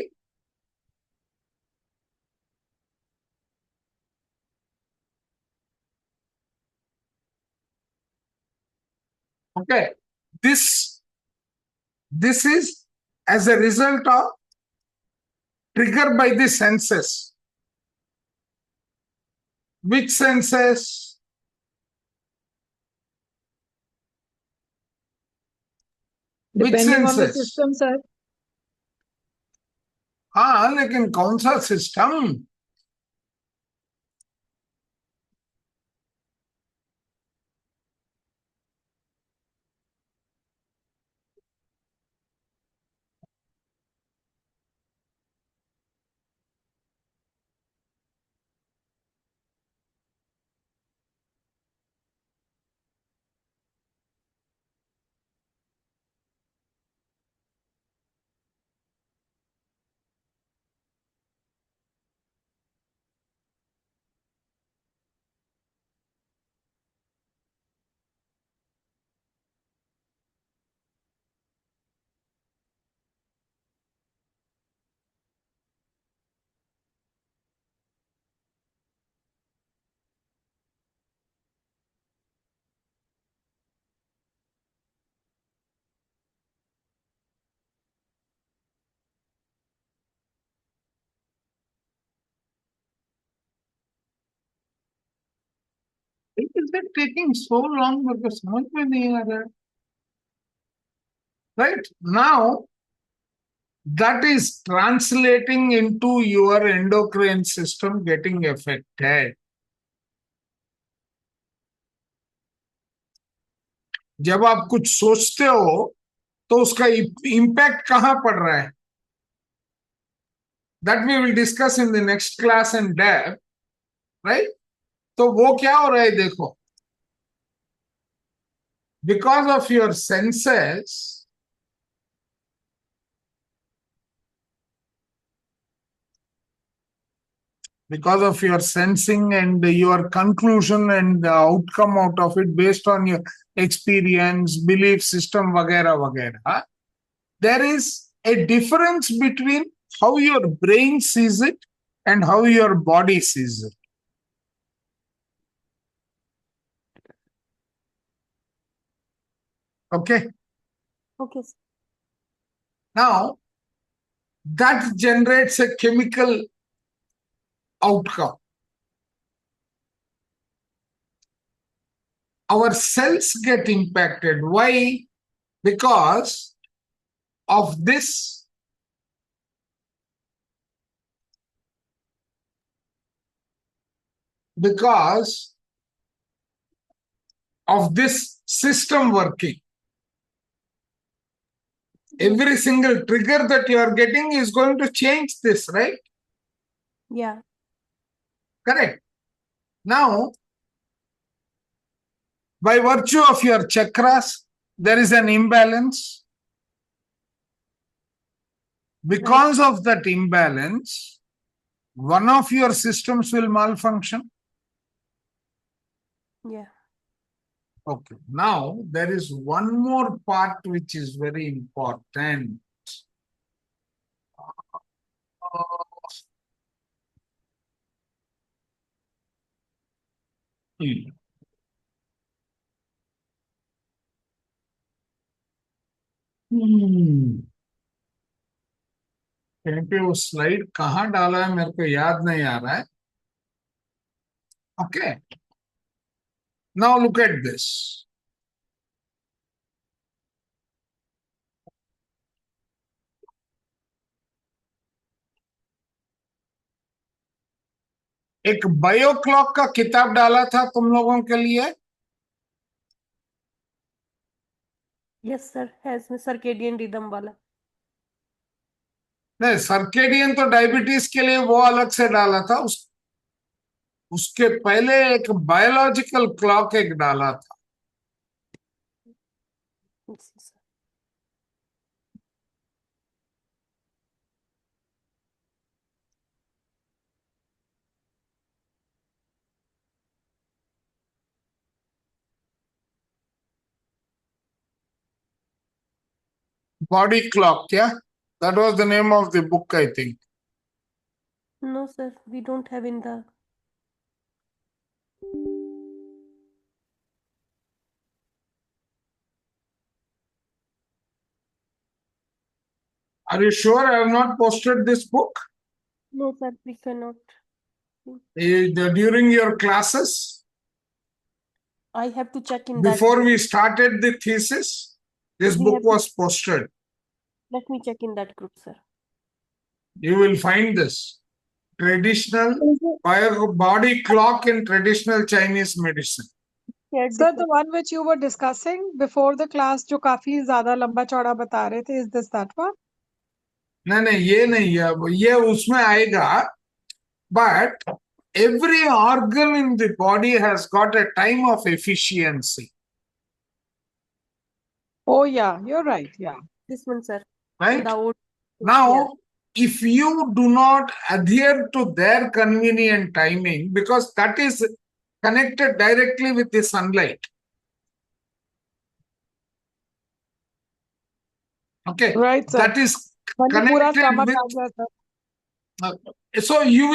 okay. This is as a result of trigger by the senses. Which senses? Depending on the system, sir. हाँ, लेकिन कौन सा system? is it taking so long? मेरे को समझ में नहीं आ रहा है. Right now, that is translating into your endocrine system getting affected. जब आप कुछ सोचते हो तो उसका इम्पैक्ट कहां पड़ रहा है? That we will discuss in the next class in depth, right? तो वो क्या हो रहा है देखो. Because of your senses, because of your sensing and your conclusion and the outcome out of it based on your experience, belief system, वगैरह वगैरह, there is a difference between how your brain sees it and how your body sees it. Okay? Okay, sir. Now, that generates a chemical outcome. Our cells get impacted. Why? Because of this system working. Every single trigger that you are getting is going to change this, right? Yeah. Correct. Now, by virtue of your chakras, there is an imbalance. Because of that imbalance, one of your systems will malfunction. Yeah. Okay. Now, there is one more part which is very important. कहीं पे वो slide कहाँ डाला है मेरे को याद नहीं आ रहा है. Okay. Now look at this. एक बायो क्लॉक का किताब डाला था तुम लोगों के लिए. यस सर है इसमें सर्केडियन रिदम वाला. नहीं, सर्केडियन तो डायबिटीज के लिए वो अलग से डाला था. उसके पहले एक बायोलॉजिकल क्लॉक एक डाला था. Body clock, yeah? That was the name of the book, I think. No sir, we don't have in the. Are you sure I have not posted this book? No sir, we cannot. During your classes? I have to check in that. Before we started the thesis, this We book have to- was posted. Let me check in that group, sir. You will find this. Traditional body clock in traditional Chinese medicine. Sir, the one which you were discussing before the class, जो काफी ज्यादा लंबा चौड़ा बता रहे थे, is this that one? नहीं, ये नहीं है. ये उसमें आएगा. But every organ in the body has got a time of efficiency. Oh yeah, you're right. Yeah. This one, sir. Right? The old. Now, Yeah. if you do not adhere to their convenient timing, because that is connected directly with the sunlight. Okay. Right, sir. That is connected with. So you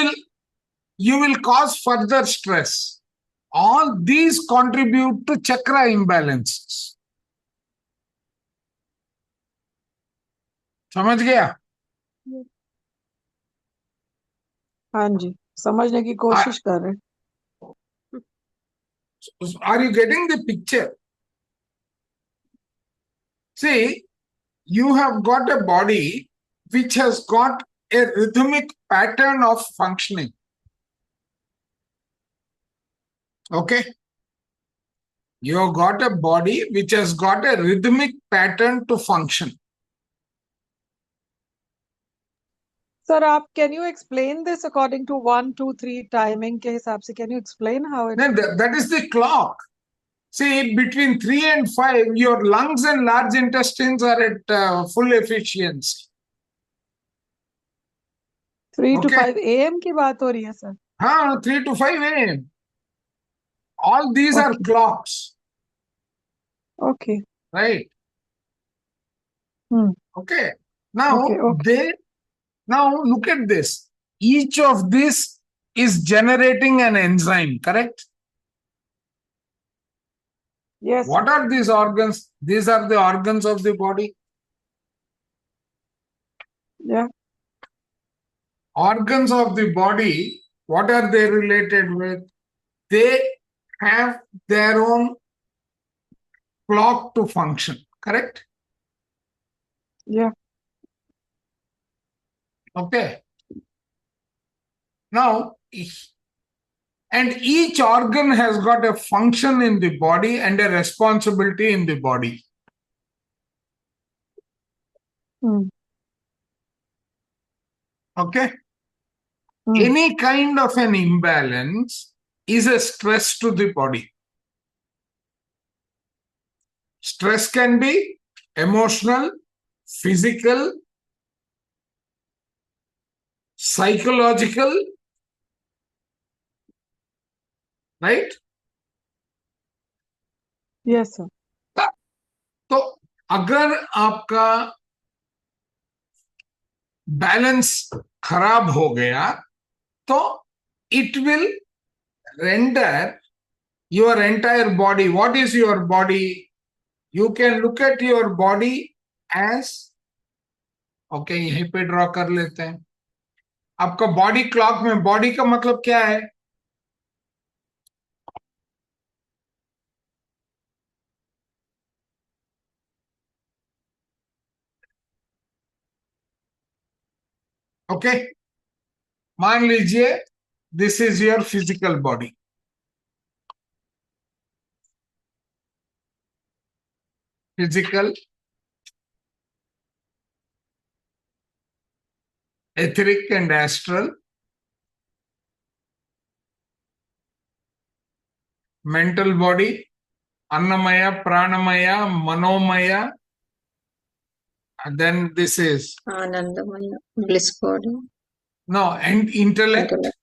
will cause further stress. All these contribute to chakra imbalances. समझ गया? हाँ जी, समझने की कोशिश कर रहे हैं. Are you getting the picture? See, you have got a body which has got a rhythmic pattern of functioning. Okay? You have got a body which has got a rhythmic pattern to function. Sir, can you explain this according to 1, 2, 3 timing के हिसाब से? Can you explain how it? Then that is the clock. See, between 3 and 5, your lungs and large intestines are at full efficiency. 3 to Okay. 5 a.m. की बात हो रही है sir. 3 to 5 a.m. All these are Okay. clocks, Okay. right? Hmm. Okay. Now, Okay. now look at this. Each of this is generating an enzyme, correct? Yes. What sir. are these organs? These are the organs of the body. Yeah. Organs of the body, what are they related with? They have their own clock to function, correct? Yeah. Okay. Now, and each organ has got a function in the body and a responsibility in the body. Hmm. Okay. Hmm. Any kind of an imbalance is a stress to the body. Stress can be emotional, physical, psychological, right? Yes sir. तो अगर आपका balance खराब हो गया तो it will render your entire body. What is your body? You can look at your body as, okay, यहीं पे draw कर लेते हैं. आपका बॉडी क्लॉक में बॉडी का मतलब क्या है? ओके, मान लीजिए this is your physical body. Physical, etheric and astral, mental body, Annamaya, Pranamaya, Manomaya, and then this is Anandamaya, bliss body, no, and intellect, intellect,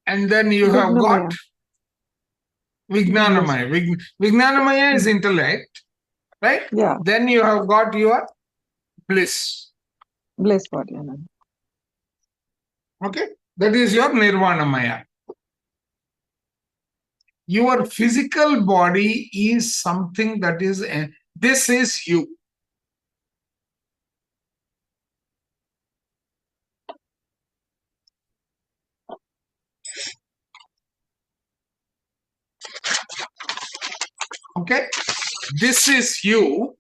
and then you have got Vijnanamaya. Vijnanamaya. Vijnanamaya is intellect, right? Yeah. Then you have got your bliss. Bliss body. Anand. Okay, that is your Nirvanamaya. Your physical body is something that is, this is you. Okay, this is you,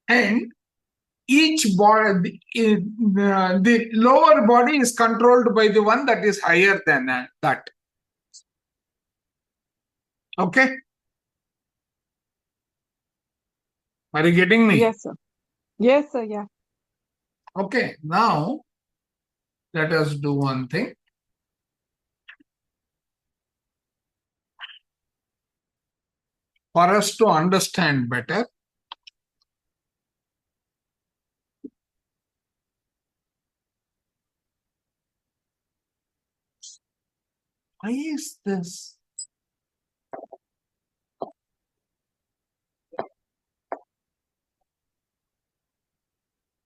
and each body, the lower body is controlled by the one that is higher than that. Okay, are you getting me? Yes sir. Yes sir. Yeah. Okay, now let us do one thing. For us to understand better, why is this?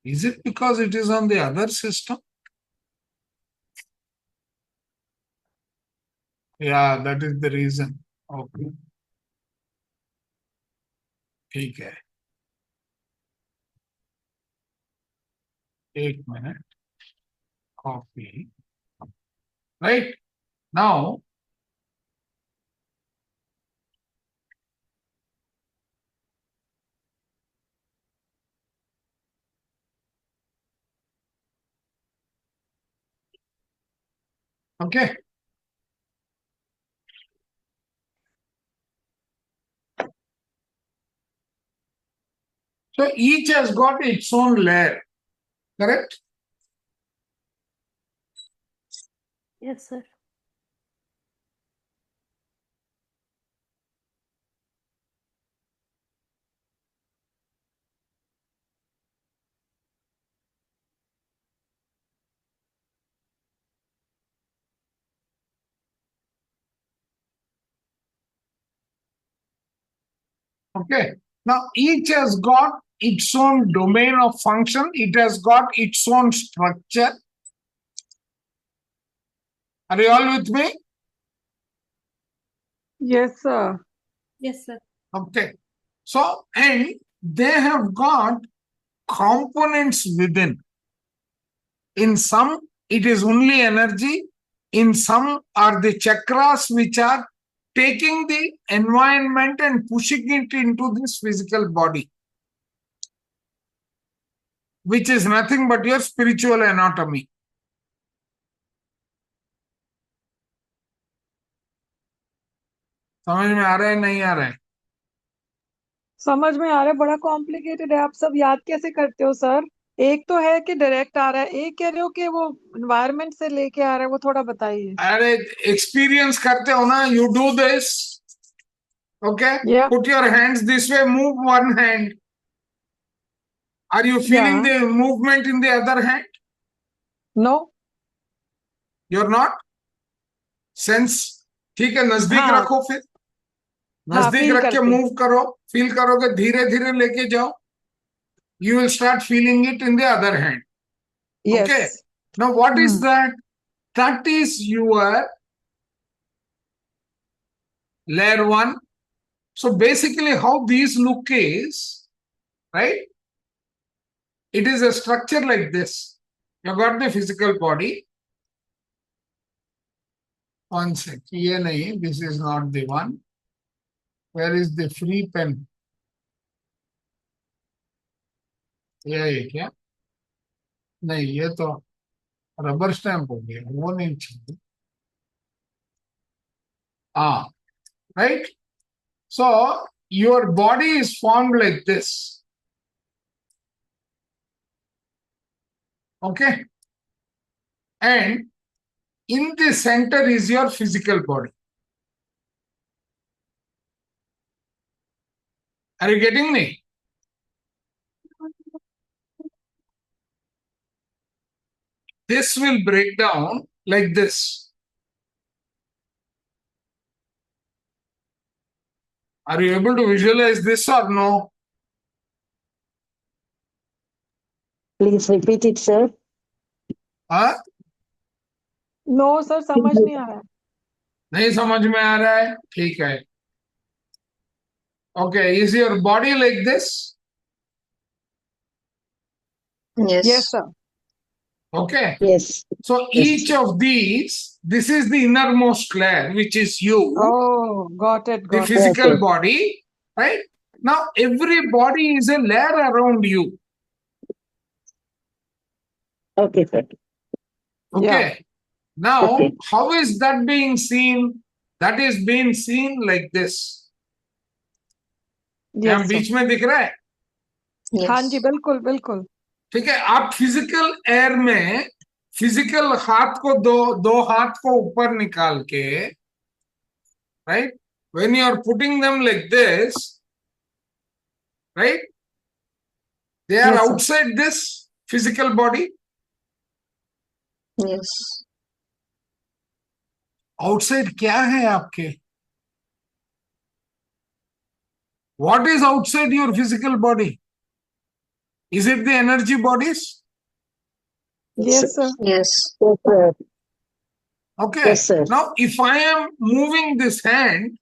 Is it because it is on the other system? Yeah, that is the reason. Okay. ठीक है. 8 minutes. Copy. Right? Now, okay. So each has got its own layer. Correct? Yes, sir. Okay. Now each has got its own domain of function. It has got its own structure. Are you all with me? Yes, sir. Yes, sir. Okay. So, and they have got components within. In some, it is only energy. In some are the chakras which are taking the environment and pushing it into this physical body, which is nothing but your spiritual anatomy. समझ में आ रहा है नहीं आ रहा है? समझ में आ रहा है, बड़ा कॉम्प्लिकेटेड है। आप सब याद कैसे करते हो सर? एक तो है कि डायरेक्ट आ रहा है, एक कह रहे हो कि वो एनवायरनमेंट से लेके आ रहा है, वो थोड़ा बताइए। अरे एक्सपीरियंस करते हो ना, you do this. Okay? Yeah. Put your hands this way, move one hand. Are you feeling Yeah. the movement in the other hand? No. You're not? Sense? ठीक है, नजदीक हाँ रखो, फिर हाँ, नजदीक फील रख के करके। मूव करो, फील करोगे, धीरे धीरे लेके जाओ. You will start feeling it in the other hand. Okay. Yes. Now what is that? That is your layer 1. So basically how these look is, right? It is a structure like this. You got the physical body. One sec. ये नहीं, this is not the one. Where is the free pen? ये है क्या? नहीं, ये तो rubber stamp हो गया, वो नहीं चाहिए. Ah, right? So your body is formed like this. Okay? And in the center is your physical body. Are you getting me? This will break down like this. Are you able to visualize this or no? Please repeat it, sir. हाँ? No sir, समझ नहीं आ रहा है। नहीं समझ में आ रहा है? ठीक है. Okay, is your body like this? Yes Yes. sir. Okay. Yes. So each of these, this is the innermost layer, which is you, Oh, got it, the got it. physical Okay. body, right? Now every body is a layer around you. Okay, sir. Okay. Yeah. Now, Okay. how is that being seen? That is being seen like this. यहाँ Yes sir. बीच में दिख रहा है? हाँ जी, Yes. बिल्कुल बिल्कुल। ठीक है. आप फिजिकल एयर में फिजिकल हाथ को दो हाथ को ऊपर निकाल के, right? When you are putting them like this, right? They are Yes sir. outside this physical body. Yes. Outside क्या है आपके? What is outside your physical body? Is it the energy bodies? Yes sir. Yes. Yes, sir. Okay. Yes, sir. Now, if I am moving this hand,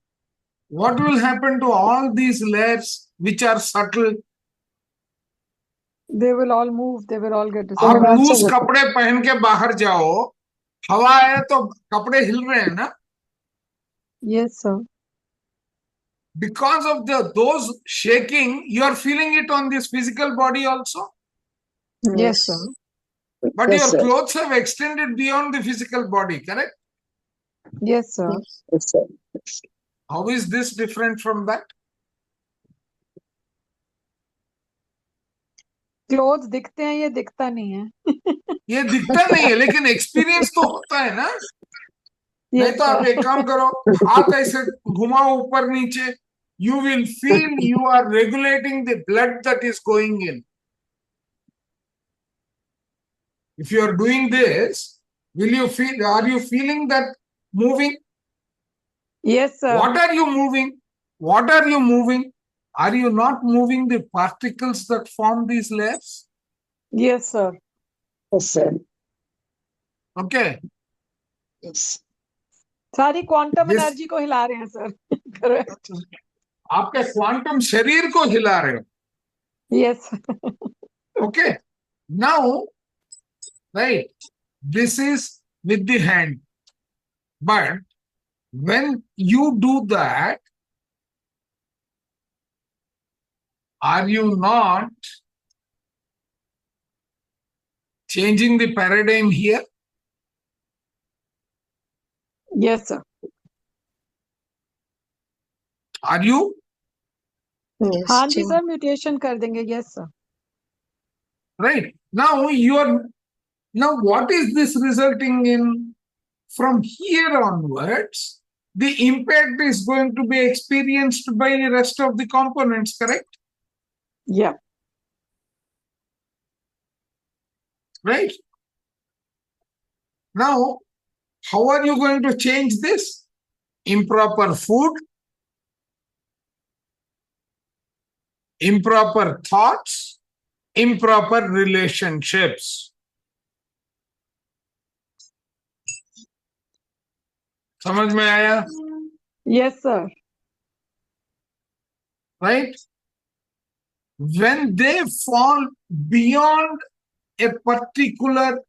what will happen to all these layers which are subtle? They will all move. They will all get आप disturbed. Loose कपड़े पहन के बाहर जाओ, हवा है तो कपड़े हिल रहे हैं ना, Yes, sir. because of those shaking you are feeling it on this physical body also, Yes, sir. but Yes, your sir. clothes have extended beyond the physical body, correct? Yes, sir. Yes, sir. How is this different from that? Clothes दिखते हैं, ये दिखता नहीं है. ये दिखता नहीं है लेकिन एक्सपीरियंस तो होता है ना. नहीं Yes, तो आप sir. एक काम करो, हाथ ऐसे घुमाओ ऊपर नीचे, you will feel you are regulating the blood that is going in. If you are doing this, will you feel, are you feeling that moving? Yes, sir. What are you moving? What are you moving? Are you not moving the particles that form these layers? Yes, sir. Yes, sir. Okay. Yes. सारी quantum This, energy को हिला रहे हैं sir. Correct. आपके quantum शरीर को हिला रहे हो. Yes. Okay. Now, right, this is with the hand. But when you do that, are you not changing the paradigm here? Yes, sir. Are you? Yes, हाँ जी Jim. सर, म्यूटेशन कर देंगे. Yes, sir. Right. Now now what is this resulting in? From here onwards, the impact is going to be experienced by the rest of the components, correct? Yeah. Right. Now, how are you going to change this? Improper food, improper thoughts, improper relationships. समझ में आया? Yes, sir. Right? When they fall beyond a particular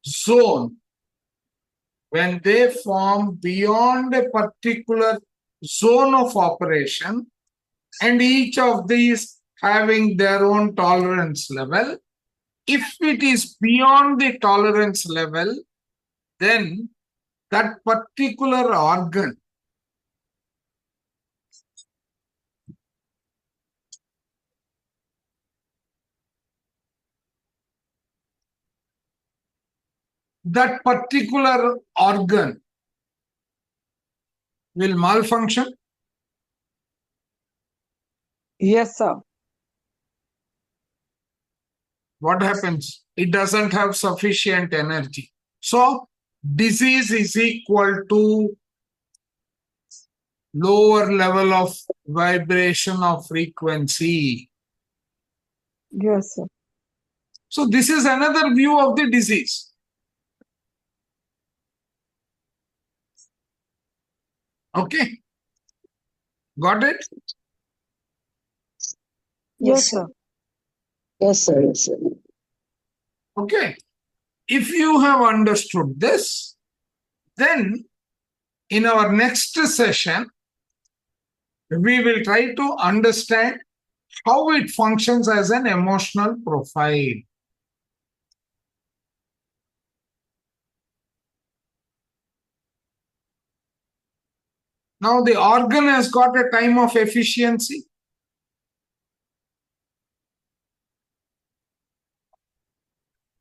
zone, when they form beyond a particular zone of operation, and each of these having their own tolerance level, if it is beyond the tolerance level, then that particular organ will malfunction. Yes, sir. What happens? It doesn't have sufficient energy. So, disease is equal to lower level of vibration of frequency. Yes, sir. So, this is another view of the disease. Okay. Got it? Yes, sir. Yes, sir. Yes, sir. Okay. If you have understood this, then in our next session, we will try to understand how it functions as an emotional profile. Now, the organ has got a time of efficiency.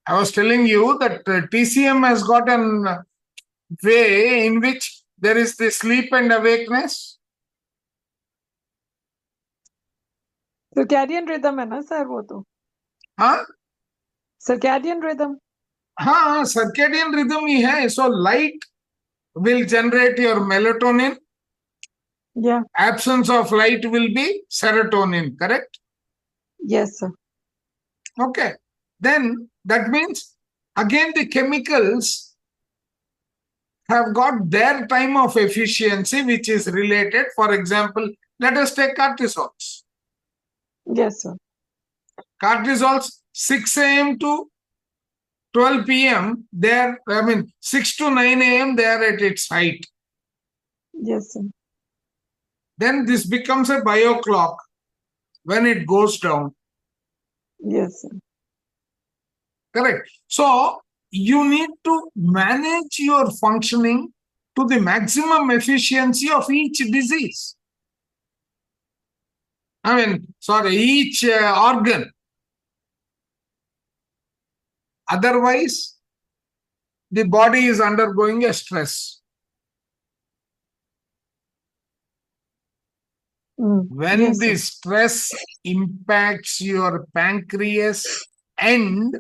I was telling you that TCM has got an way in which there is the sleep and awakeness. Circadian rhythm है ना sir वो तो. हाँ, Circadian rhythm. हाँ, circadian rhythm ही है. So light will generate your melatonin. Yeah. Absence of light will be serotonin, correct? Yes, sir. Okay. Then that means again the chemicals have got their time of efficiency which is related. For example, let us take cortisols. Yes, sir. Cortisols 6 a.m. to 12 p.m. They're, 6 to 9 a.m. they are at its height. Yes, sir. Then this becomes a bio clock when it goes down. Yes, sir. Correct. So you need to manage your functioning to the maximum efficiency of each disease. Each organ. Otherwise, the body is undergoing a stress. When Yes, the sir. stress impacts your pancreas and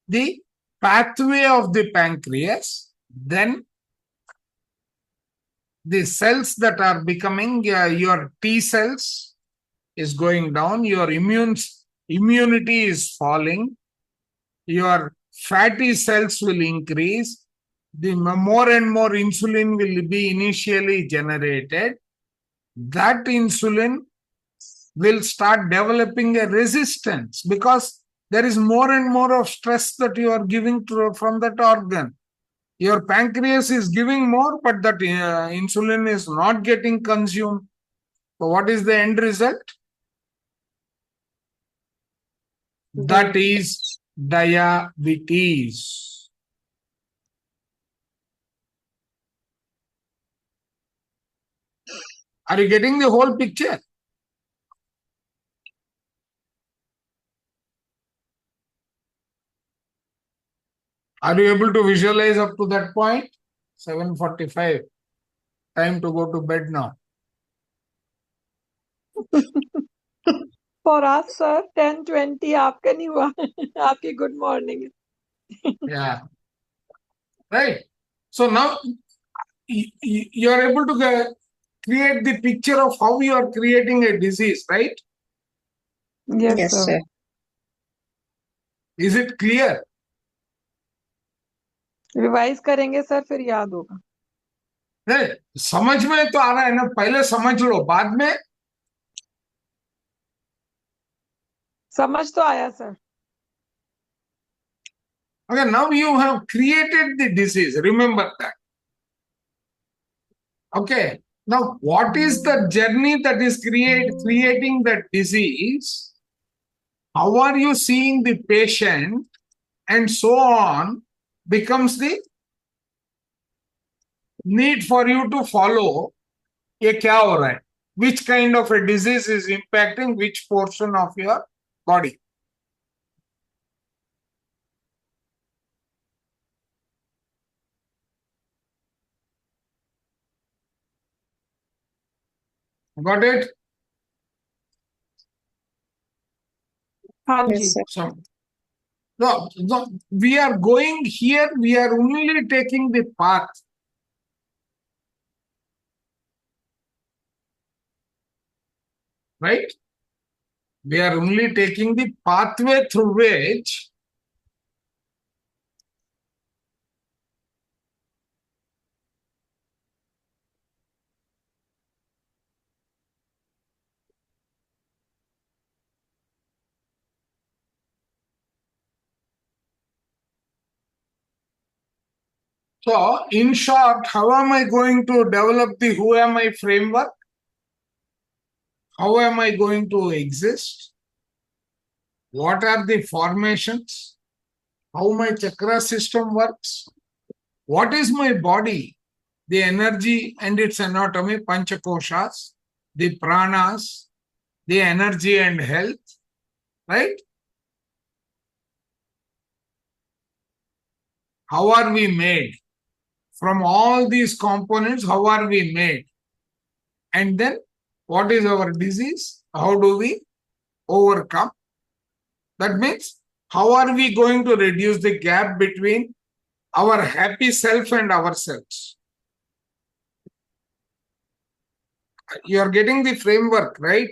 the pathway of the pancreas, then the cells that are becoming your T cells is going down, your immunity is falling, your fatty cells will increase, the more and more insulin will be initially generated. That insulin will start developing a resistance because there is more and more of stress that you are giving from that organ. Your pancreas is giving more, but that insulin is not getting consumed. So what is the end result? That is diabetes. Are you getting the whole picture? Are you able to visualize up to that point? 7:45. Time to go to bed now. For us, sir, 10:20 आपका नहीं हुआ आपकी good morning. Yeah. Right. So now you are able to create the picture of how you are creating a disease, right? Yes, Yes, sir. sir. Is it clear? Revise करेंगे sir फिर याद होगा. नहीं, समझ में तो आ रहा है ना, पहले समझ लो, बाद में समझ तो आया sir. okay, now you have created the disease, remember that. Okay, now what is the journey that is creating that disease? How are you seeing the patient and so on becomes the need for you to follow ये क्या हो रहा है, which kind of a disease is impacting which portion of your body. Got it? हाँ Yes, ji. sir. So, no, we are going here, we are only taking the path. Right? We are only taking the pathway through which so in short, how am I going to develop the who am I framework? How am I going to exist? What are the formations? How my chakra system works? What is my body? The energy and its anatomy, panchakoshas, the pranas, the energy and health, right? How are we made? From all these components, how are we made? And then, what is our disease? How do we overcome? That means, how are we going to reduce the gap between our happy self and ourselves? You are getting the framework, right?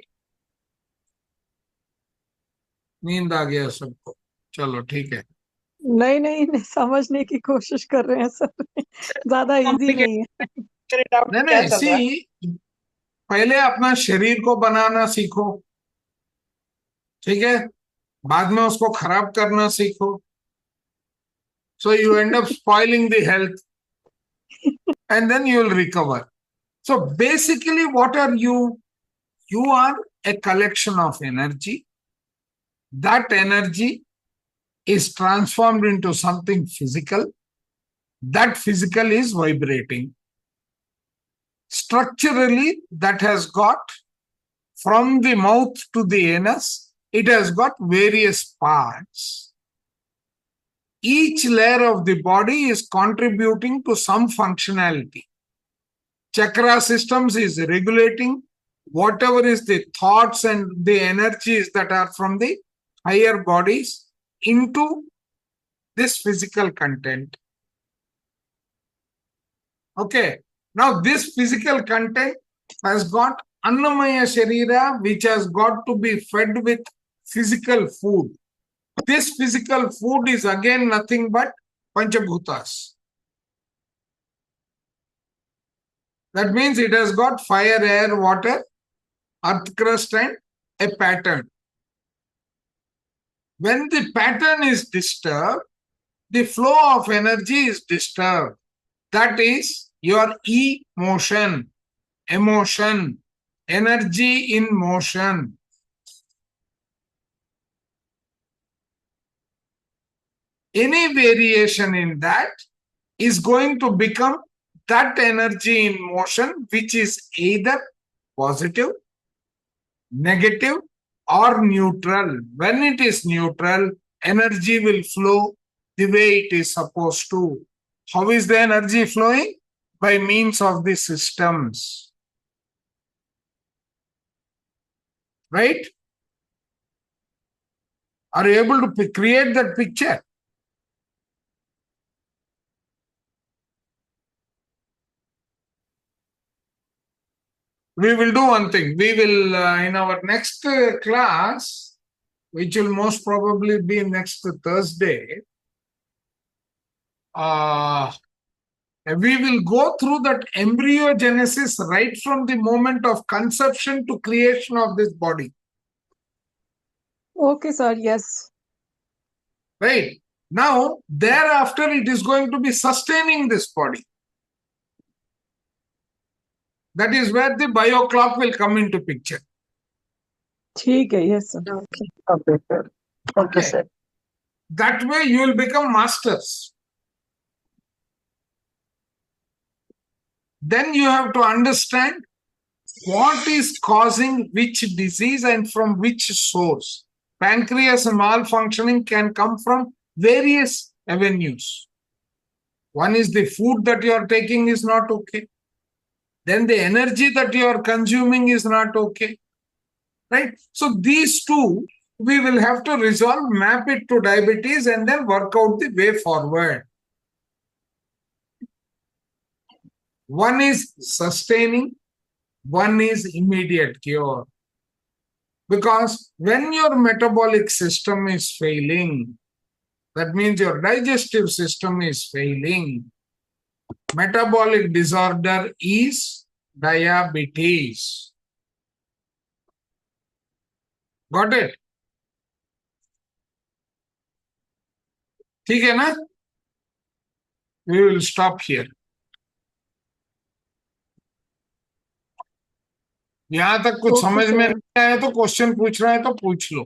नींद आ गया सबको. चलो ठीक है. नहीं नहीं नहीं, समझने की कोशिश कर रहे हैं सर. ज्यादा इजी नहीं है. नहीं नहीं, सी पहले अपना शरीर को बनाना सीखो. ठीक है, बाद में उसको खराब करना सीखो, so you end up spoiling the health and then you will recover. So basically what are you? You are a collection of energy. That energy is transformed into something physical. That physical is vibrating. Structurally, that has got from the mouth to the anus, it has got various parts. Each layer of the body is contributing to some functionality. Chakra systems is regulating whatever is the thoughts and the energies that are from the higher bodies into this physical content. Okay, now this physical content has got Annamaya Sharira, which has got to be fed with physical food. This physical food is again nothing but Panchabhutas. That means it has got fire, air, water, earth crust and a pattern. When the pattern is disturbed, the flow of energy is disturbed. That is your emotion, emotion, energy in motion. Any variation in that is going to become that energy in motion, which is either positive, negative, or neutral. When it is neutral, energy will flow the way it is supposed to. How is the energy flowing? By means of the systems. Right? Are you able to create that picture? We will do one thing. We will, in our next class, which will most probably be next Thursday, we will go through that embryogenesis right from the moment of conception to creation of this body. Okay, sir. Yes. Right? Now, thereafter, it is going to be sustaining this body. That is where the bio clock will come into picture. ठीक है. Yes, sir. Okay. Okay, sir. Thank you, Okay. sir. That way, you will become masters. Then you have to understand what is causing which disease and from which source. Pancreas malfunctioning can come from various avenues. One is the food that you are taking is not okay. Then the energy that you are consuming is not okay. Right? So these two, we will have to resolve, map it to diabetes and then work out the way forward. One is sustaining, one is immediate cure. Because when your metabolic system is failing, that means your digestive system is failing. Metabolic disorder is diabetes. Got it? ठीक है ना? We will stop here. यहाँ तक कुछ Okay, समझ में sir. नहीं आया तो क्वेश्चन पूछ रहा है तो पूछ लो.